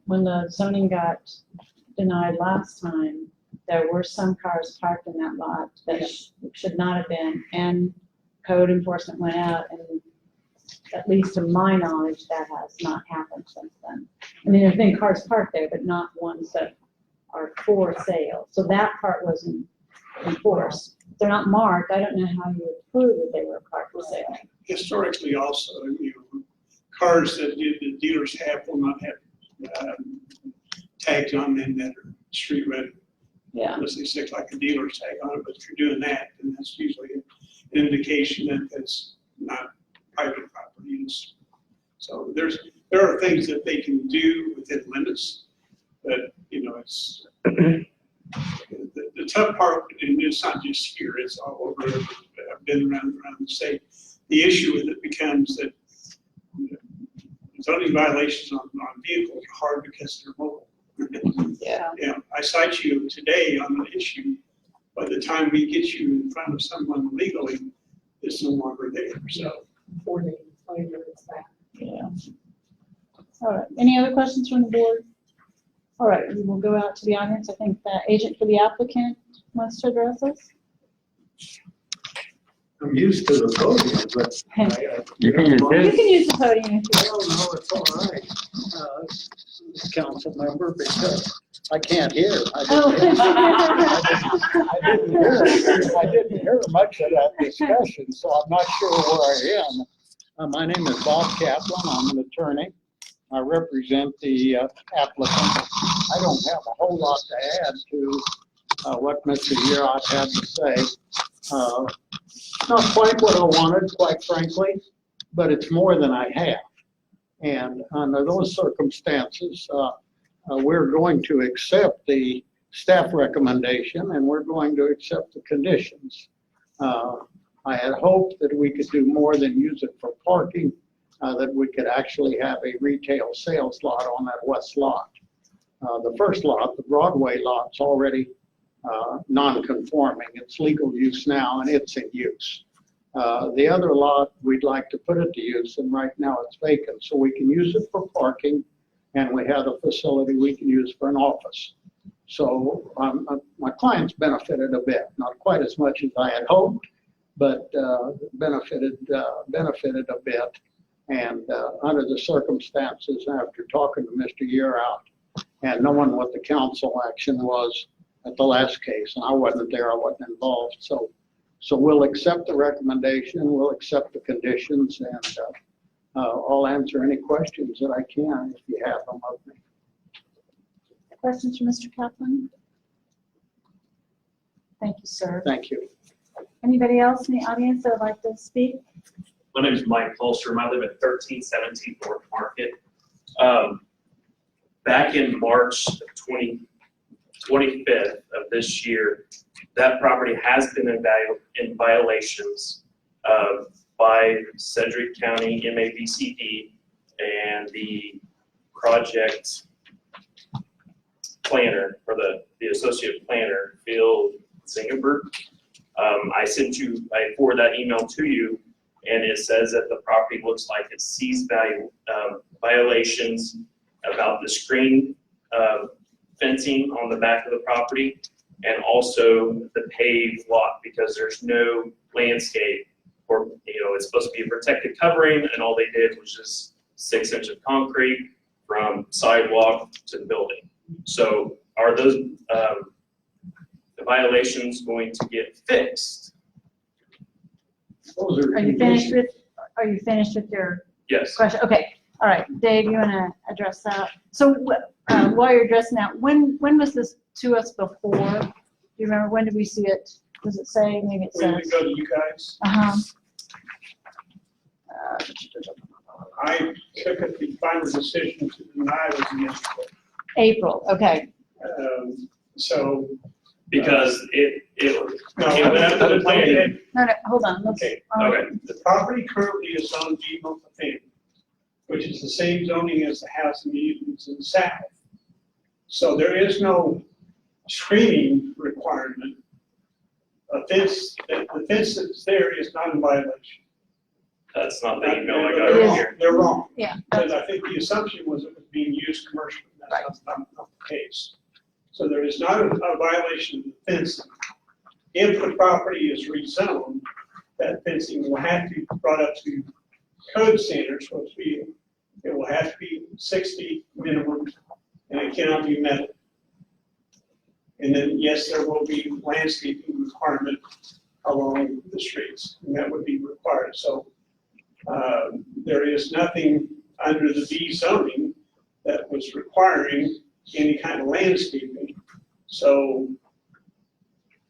when the zoning got denied last time, there were some cars parked in that lot that should not have been. And code enforcement went out and at least to my knowledge, that has not happened since then. I mean, there's been cars parked there, but not ones that are for sale. So that part wasn't enforced. If they're not marked, I don't know how you would prove that they were parked for sale. Historically also, cars that the dealers have will not have tags on them that are street ready. Yeah. Unless they stick like a dealer's tag on it, but if you're doing that, then that's usually an indication that that's not private property use. So there are things that they can do within limits, but, it's, the tough part, and it's not just here, it's all over, I've been around the state. The issue with it becomes that zoning violations on vehicles are hard because they're mobile. Yeah. Yeah, I cite you today on an issue, by the time we get you in front of someone legally, it's no longer there, so. 4 days later, it's back. Yeah. All right, any other questions from the board? All right, we will go out to the audience. I think the agent for the applicant wants to address us. I'm used to the podium, but You can use You this. can use the podium if you don't know, it's all right, council member, because I can't hear. I didn't hear much of that discussion, so I'm not sure where I am. My name is Bob Kaplan. I'm an attorney. I represent the applicant. I don't have a whole lot to add to what Mr. Yearout had to say. Not quite what I wanted, quite frankly, but it's more than I have. And under those circumstances, we're going to accept the staff recommendation and we're going to accept the conditions. I had hoped that we could do more than use it for parking, that we could actually have a retail sales lot on that west lot. The first lot, the Broadway lot's already non-conforming. It's legal use now and it's in use. The other lot, we'd like to put it to use, and right now it's vacant, so we can use it for parking, and we have a facility we can use for an office. So my client's benefited a bit, not quite as much as I had hoped, but benefited a bit. And under the circumstances, after talking to Mr. Yearout and knowing what the council action was at the last case, and I wasn't there, I wasn't involved, so we'll accept the recommendation, we'll accept the conditions, and I'll answer any questions that I can if you have them of me. Questions for Mr. Kaplan? Thank you, sir. Thank you. Anybody else in the audience that would like to speak? My name is Mike Holstrom. I live at 1317 North Market. Back in March 25th of this year, that property has been in violations by Sedgwick County MABCD and the project planner, or the associate planner, Phil Zingenberg. I forwarded that email to you, and it says that the property looks like it sees violations about the screen fencing on the back of the property, and also the paved lot, because there's no landscape, or it's supposed to be a protected covering, and all they did was just 6 inches of concrete from sidewalk to the building. So are those the violations going to get fixed? Those Are you finished with your Yes. question? Okay, all right. Dave, you want to address that? So while you're addressing that, when was this to us before? Do you remember, when did we see it? Does it say? Maybe it When we says. go to you guys, Uh-huh. I took the final decision to deny was against it. April, okay. So. Because it No, Yeah, but after the plan- No, hold on. Let's- Okay, Okay. The property currently is on G multifamily, which is the same zoning as the house in the evenings in the south. So there is no screening requirement. The fence that's there is not in violation. That's not the email I got right here. They're wrong. Yeah. Because I think the assumption was it was being used commercially. That's not the case. So there is not a violation of the fencing. If the property is rezoned, that fencing will have to be brought up to code standards, which it will have to be 60 minimum, and it cannot be metal. And then, yes, there will be landscaping requirement along the streets, and that would be required. So there is nothing under the B zoning that was requiring any kind of landscaping. So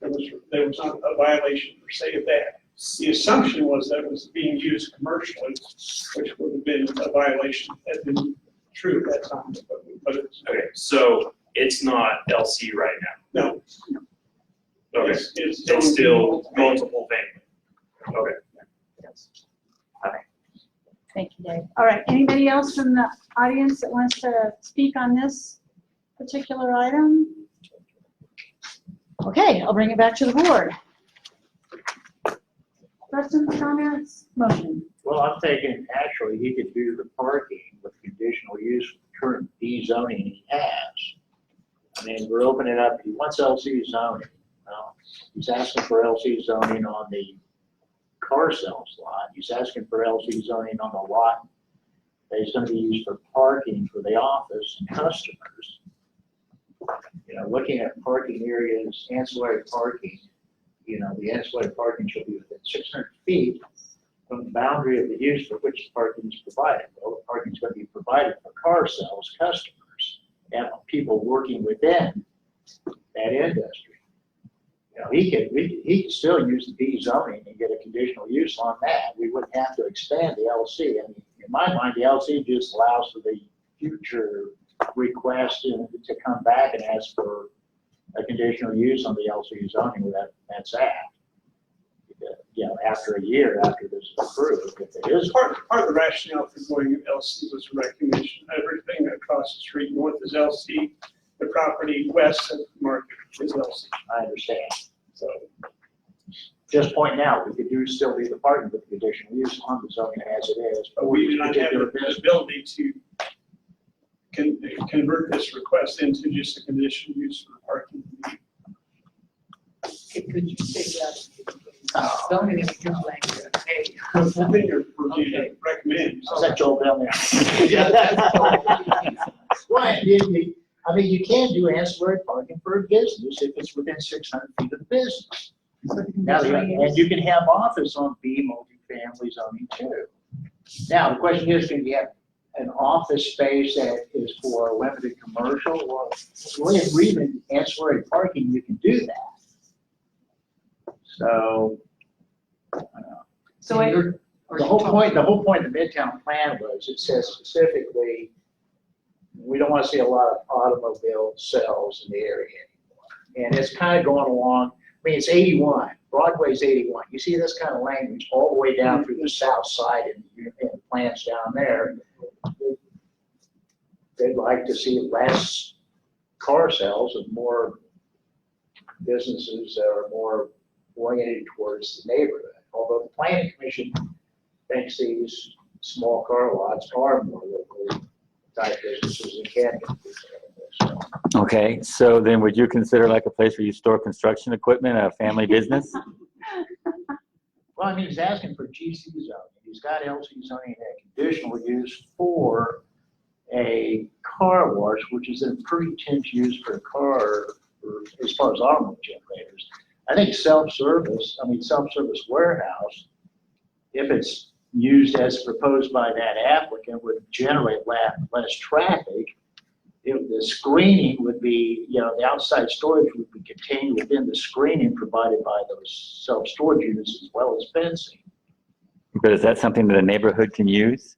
there was not a violation per se of that. The assumption was that it was being used commercially, which would have been a violation, had been true at that time, but it's, Okay, so it's not LC right now. no. Okay, It's it's still multiple family. Okay. Thank you, Dave. All right, anybody else from the audience that wants to speak on this particular item? Okay, I'll bring it back to the board. Questions, comments, motion? Well, I'm thinking, actually, he could do the parking with conditional use with the current D zoning he has. I mean, we're opening up, he wants LC zoning. He's asking for LC zoning on the car sales lot. He's asking for LC zoning on the lot that is gonna be used for parking for the office and customers. You know, looking at parking areas, ancillary parking, you know, the ancillary parking should be within 600 feet from the boundary of the use for which the parking is provided. Well, the parking is going to be provided for car sales customers and people working within that industry. You know, he could still use the B zoning and get a conditional use on that. We wouldn't have to expand the LC. I mean, in my mind, the LC just allows for the future request to come back and ask for a conditional use on the LC zoning with that's that. You know, after a year after this is approved, if it is. Part of the rationale for going to LC was recognition. Everything across the street north is LC. The property west of the market is LC. I understand. So Just pointing out, we could still leave the parking with conditional use on the zoning as it is. but we do not have particular the business. ability to convert this request into just a conditional use for parking. Could you say that? Zoning is your language, okay? Within your purview to recommend. Is that Joel down there? Yeah. Right, I mean, you can do ancillary parking for a business if it's within 600 feet of the business. Now, and you can have office on B multifamily zoning too. Now, the question is, can you have an office space that is for limited commercial or even ancillary parking, you can do that. So, So wait, the whole point of the Midtown plan was, it says specifically, we don't want to see a lot of automobile sales in the area anymore. And it's kind of going along, I mean, it's 81, Broadway's 81. You see this kind of language all the way down through the south side and the plants down there. They'd like to see less car sales and more businesses that are more oriented towards the neighborhood. Although the planning commission thinks these small car lots are more locally type businesses and can be. So, Okay, so then would you consider like a place where you store construction equipment, a family business? well, I mean, he's asking for GC zoning. He's got LC zoning and conditional use for a car wash, which is a pretty intense use for a car, as far as automobile generators. I think self-service warehouse, if it's used as proposed by that applicant, would generate less traffic. The screening would be, you know, the outside storage would be contained within the screening provided by those self-storage units as well as fencing. But is that something that a neighborhood can use?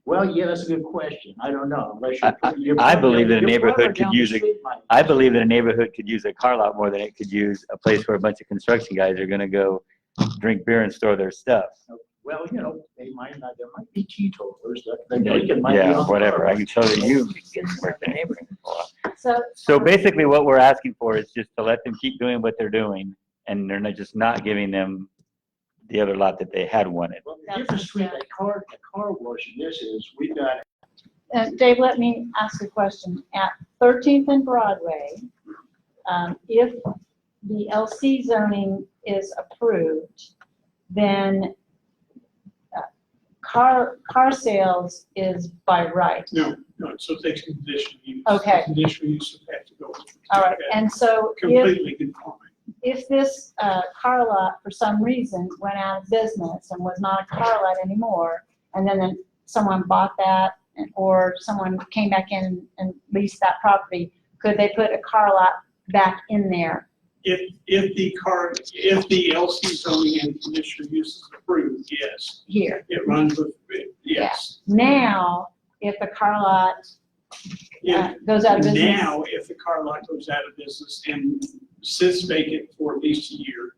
Well, yeah, that's a good question. I don't know, unless I believe that a neighborhood could use it. I believe that a neighborhood could use a car lot more than it could use a place where a bunch of construction guys are gonna go drink beer and store their stuff. Well, you know, they might not, there might be teetotalers that they might be on Yeah, the whatever, car. I can show that you work the neighborhood. so. So basically what we're asking for is just to let them keep doing what they're doing, and they're just not giving them the other lot that they had wanted. Well, the difference between a car wash and this is, we've got, Dave, let me ask a question. At 13th and Broadway, if the LC zoning is approved, then car sales is by right. No, so it takes conditional use. Okay. Conditional use would have to go. All right, and so Completely conforming. if this car lot, for some reason, went out of business and was not a car lot anymore, and then someone bought that, or someone came back in and leased that property, could they put a car lot back in there? If the LC zoning and conditional use is approved, yes, Here. it runs with, yes. Now, if a car lot If, goes out of business. now, if the car lot goes out of business and sits vacant for at least a year,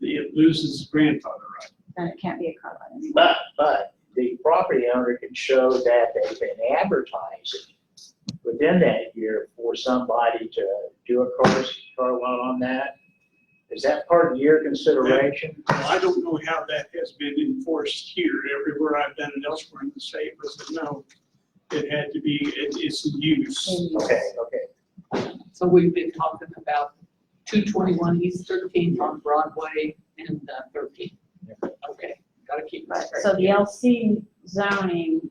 it loses grandfather right. Then it can't be a car lot anymore. But the property owner can show that they've been advertising within that year for somebody to do a car lot on that. Is that part of your consideration? Well, I don't know how that has been enforced here. Everywhere I've done it elsewhere in the state was that no, it had to be, it's in use. Okay. So we've been talking about 221 East 13th on Broadway and 13th. Okay, gotta keep that straight. So the LC zoning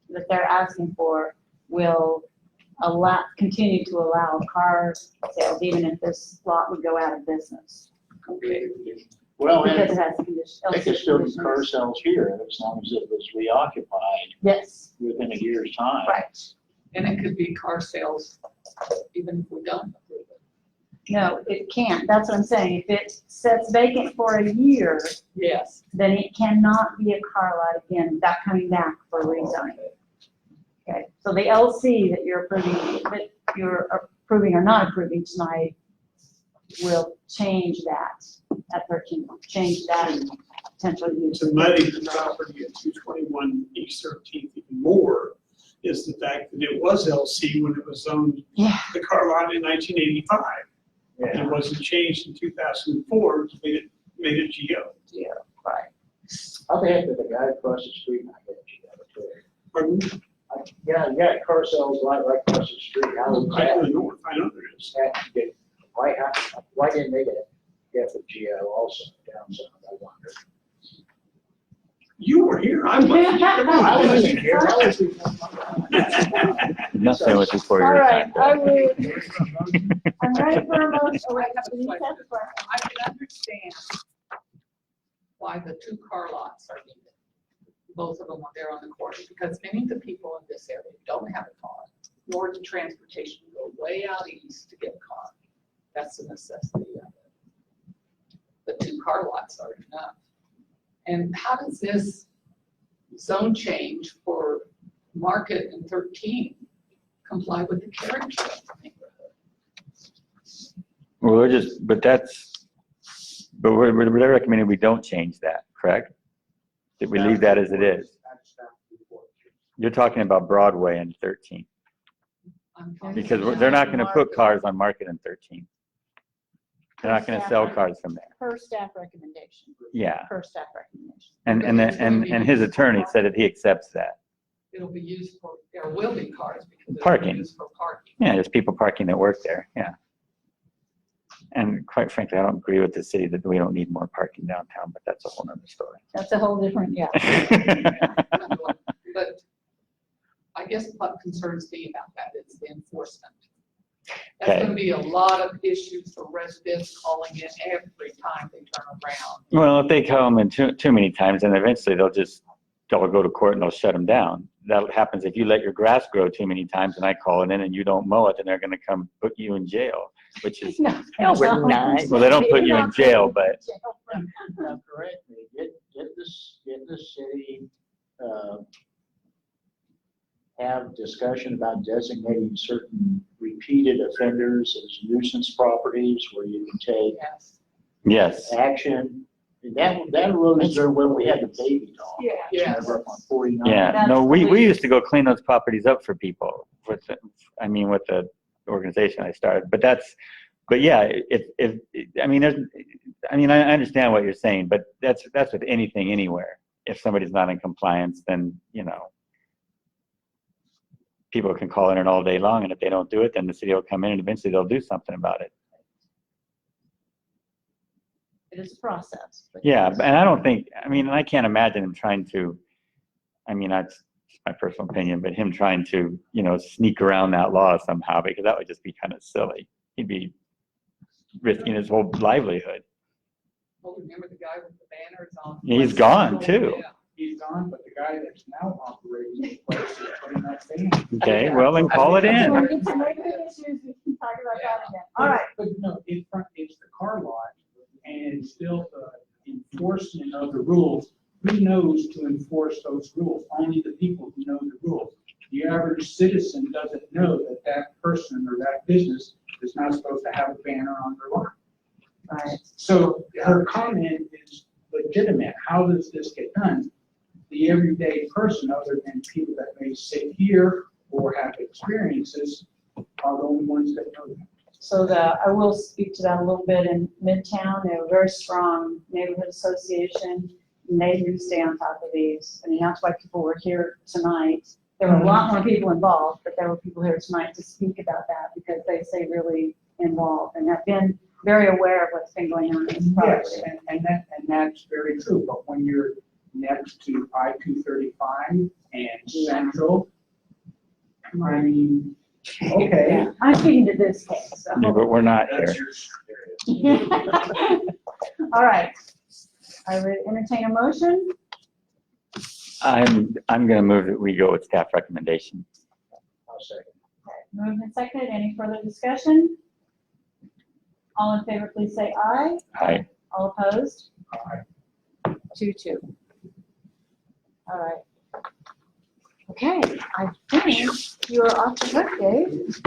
that they're asking for will continue to allow car sales even if this lot would go out of business. Okay. Well, Because and it has conditions. they could still do car sales here as long as it was reoccupied Yes, within a year's time. right. And it could be car sales even if we don't approve it. No, it can't. That's what I'm saying. If it sits vacant for a year, Yes. then it cannot be a car lot again without coming back for rezoning. Okay, so the LC that you're approving or not approving tonight will change that at 13, change that potential use. To muddy the property at 221 East 13th even more is the fact that it was LC when it was zoned Yeah. the car lot in 1985. And Yeah. it wasn't changed in 2004, it made it GO. Yeah, right. I'll be happy if the guy across the street might get you that too. Pardon? Yeah, you got car sales right across the street. How would Right in that, the north, I know there is. why didn't they get the GO also down south, I wonder? You were here, I wasn't. Come on. I wasn't here, I was Nothing was before All your right, time. I'm ready for a motion. Oh, wait, I have a you question. said first. I can understand why the two car lots are needed. Both of them are there on the corner, because many of the people in this area don't have a car, nor the transportation to go way out east to get a car. That's a necessity of it. The two car lots are enough. And how does this zone change for Market and 13 comply with the character of the neighborhood? Well, we're recommending we don't change that, correct? That we leave that as it is. You're talking about Broadway and 13, because they're not gonna put cars on Market and 13. They're not gonna sell cars from there. Per staff recommendation. Yeah, Per staff recommendation. and his attorney said that he accepts that. It'll be used for, there will be cars because it'll Parking. be used for parking. Yeah, there's people parking that work there, yeah. And quite frankly, I don't agree with the city that we don't need more parking downtown, but that's a whole nother story. That's a whole different, yeah. But I guess what concerns me about that is the enforcement. That's Okay. gonna be a lot of issues for residents calling in every time they turn around. Well, if they come in too many times, then eventually they'll go to court and they'll shut them down. That happens if you let your grass grow too many times and I call it in and you don't mow it, then they're gonna come put you in jail, which is, No, we're nice. Well, they don't put you in jail, but Now, correct me, get the city, have discussion about designating certain repeated offenders as nuisance properties where you can take Yes. yes. action. And that arose there when we had the baby dog. Yeah. Remember up on 49? Yeah, That's no, the we way- used to go clean those properties up for people with the organization I started, but yeah, I understand what you're saying, but that's with anything, anywhere. If somebody's not in compliance, then, people can call in it all day long, and if they don't do it, then the city will come in and eventually they'll do something about it. It is a process. but- Yeah, and I don't think, I mean, I can't imagine him trying to, I mean, that's my personal opinion, but him trying to, you know, sneak around that law somehow, because that would just be kind of silly. He'd be risking his whole livelihood. Oh, remember the guy with the banners on? He's gone, too. Yeah. He's gone, but the guy that's now operating the place is putting that thing. Okay, well, then call it So in. we get some neighborhood issues, we can talk about that again. All right, But no, it's the car lot, and still enforcement of the rules. Who knows to enforce those rules? Only the people who know the rules. The average citizen doesn't know that that person or that business is not supposed to have a banner on their lot. right. So her comment is legitimate. How does this get done? The everyday person, other than people that may sit here or have experiences, are the only ones that know that. So I will speak to that a little bit in Midtown. They have a very strong neighborhood association, and they do stay on top of these. I mean, that's why people were here tonight. There were a lot more people involved, but there were people here tonight to speak about that because they stay really involved and have been very aware of what's been going on in this property. Yes, and that's very true, but when you're next to I-235 and Central, I mean, okay. Yeah, I'm speaking to this case, so. Yeah, but we're not That's here. your area. All right. I would entertain a motion. I'm gonna move that we go with staff recommendation. I'll second. Moved and seconded. Any further discussion? All in favor, please say aye. Aye. All opposed? All right. 2-2. All right. Okay, I think you're off the hook, Dave.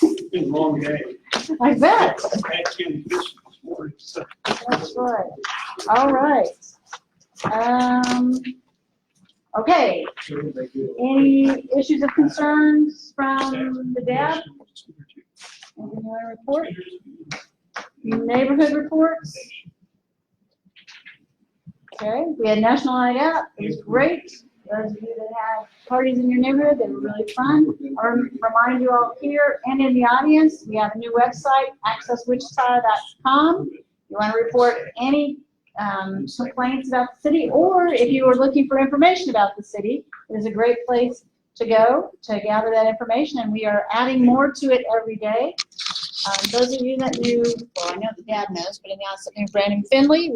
It's been a long day. I bet. I had 10 fish this morning, so. That's right. All right. Okay, any issues of concerns from the DAB? Anything you want to report? Neighborhood reports? Okay, we had National Night Out. It was great. Those of you that had parties in your neighborhood, they were really fun. I remind you all here and in the audience, we have a new website, accesswichita.com. You want to report any complaints about the city, or if you are looking for information about the city, it is a great place to go to gather that information, and we are adding more to it every day. Those of you that knew, well, I know the dad knows, but in the audience that knew Brandon Finley,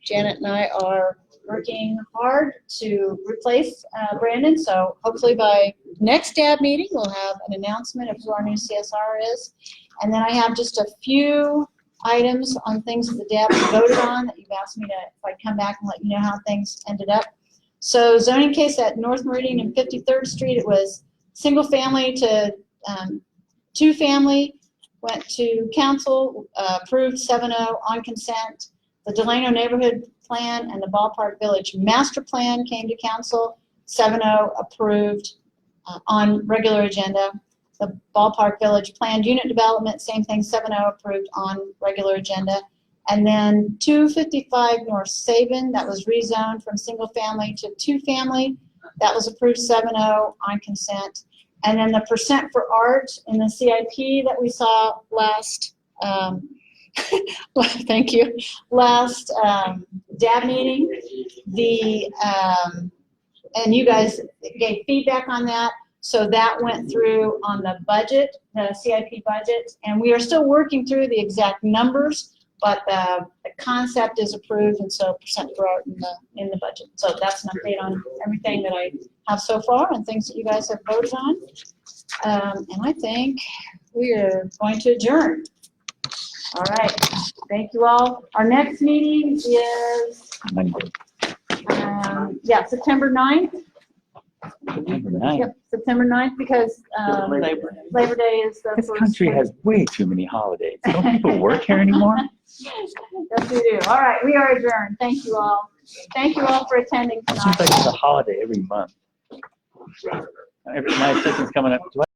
Janet and I are working hard to replace Brandon, so hopefully by next DAB meeting, we'll have an announcement of who our new CSR is. And then I have just a few items on things that the DAB voted on that you've asked me to, if I come back and let you know how things ended up. So zoning case at North Meridian and 53rd Street, it was single family to 2 family, went to council, approved 7-0 on consent. The Delano neighborhood plan and the Ballpark Village master plan came to council, 7-0 approved on regular agenda. The Ballpark Village planned unit development, same thing, 7-0 approved on regular agenda. And then 255 North Sabin, that was rezoned from single family to 2 family. That was approved 7-0 on consent. And then the percent for art in the CIP that we saw last, thank you, last DAB meeting, and you guys gave feedback on that. So that went through on the budget, the CIP budget, and we are still working through the exact numbers, but the concept is approved, and so percent for art in the budget. So that's an update on everything that I have so far and things that you guys have voted on. And I think we are going to adjourn. All right, thank you all. Our next meeting is, Monday. September 9th. Number 9. Yep, September 9th, because Labor Day is the This first. country has way too many holidays. Don't people work here anymore? Yes, we do. All right, we are adjourned. Thank you all. Thank you all for attending It seems tonight. like it's a holiday every month. My assistant's coming up.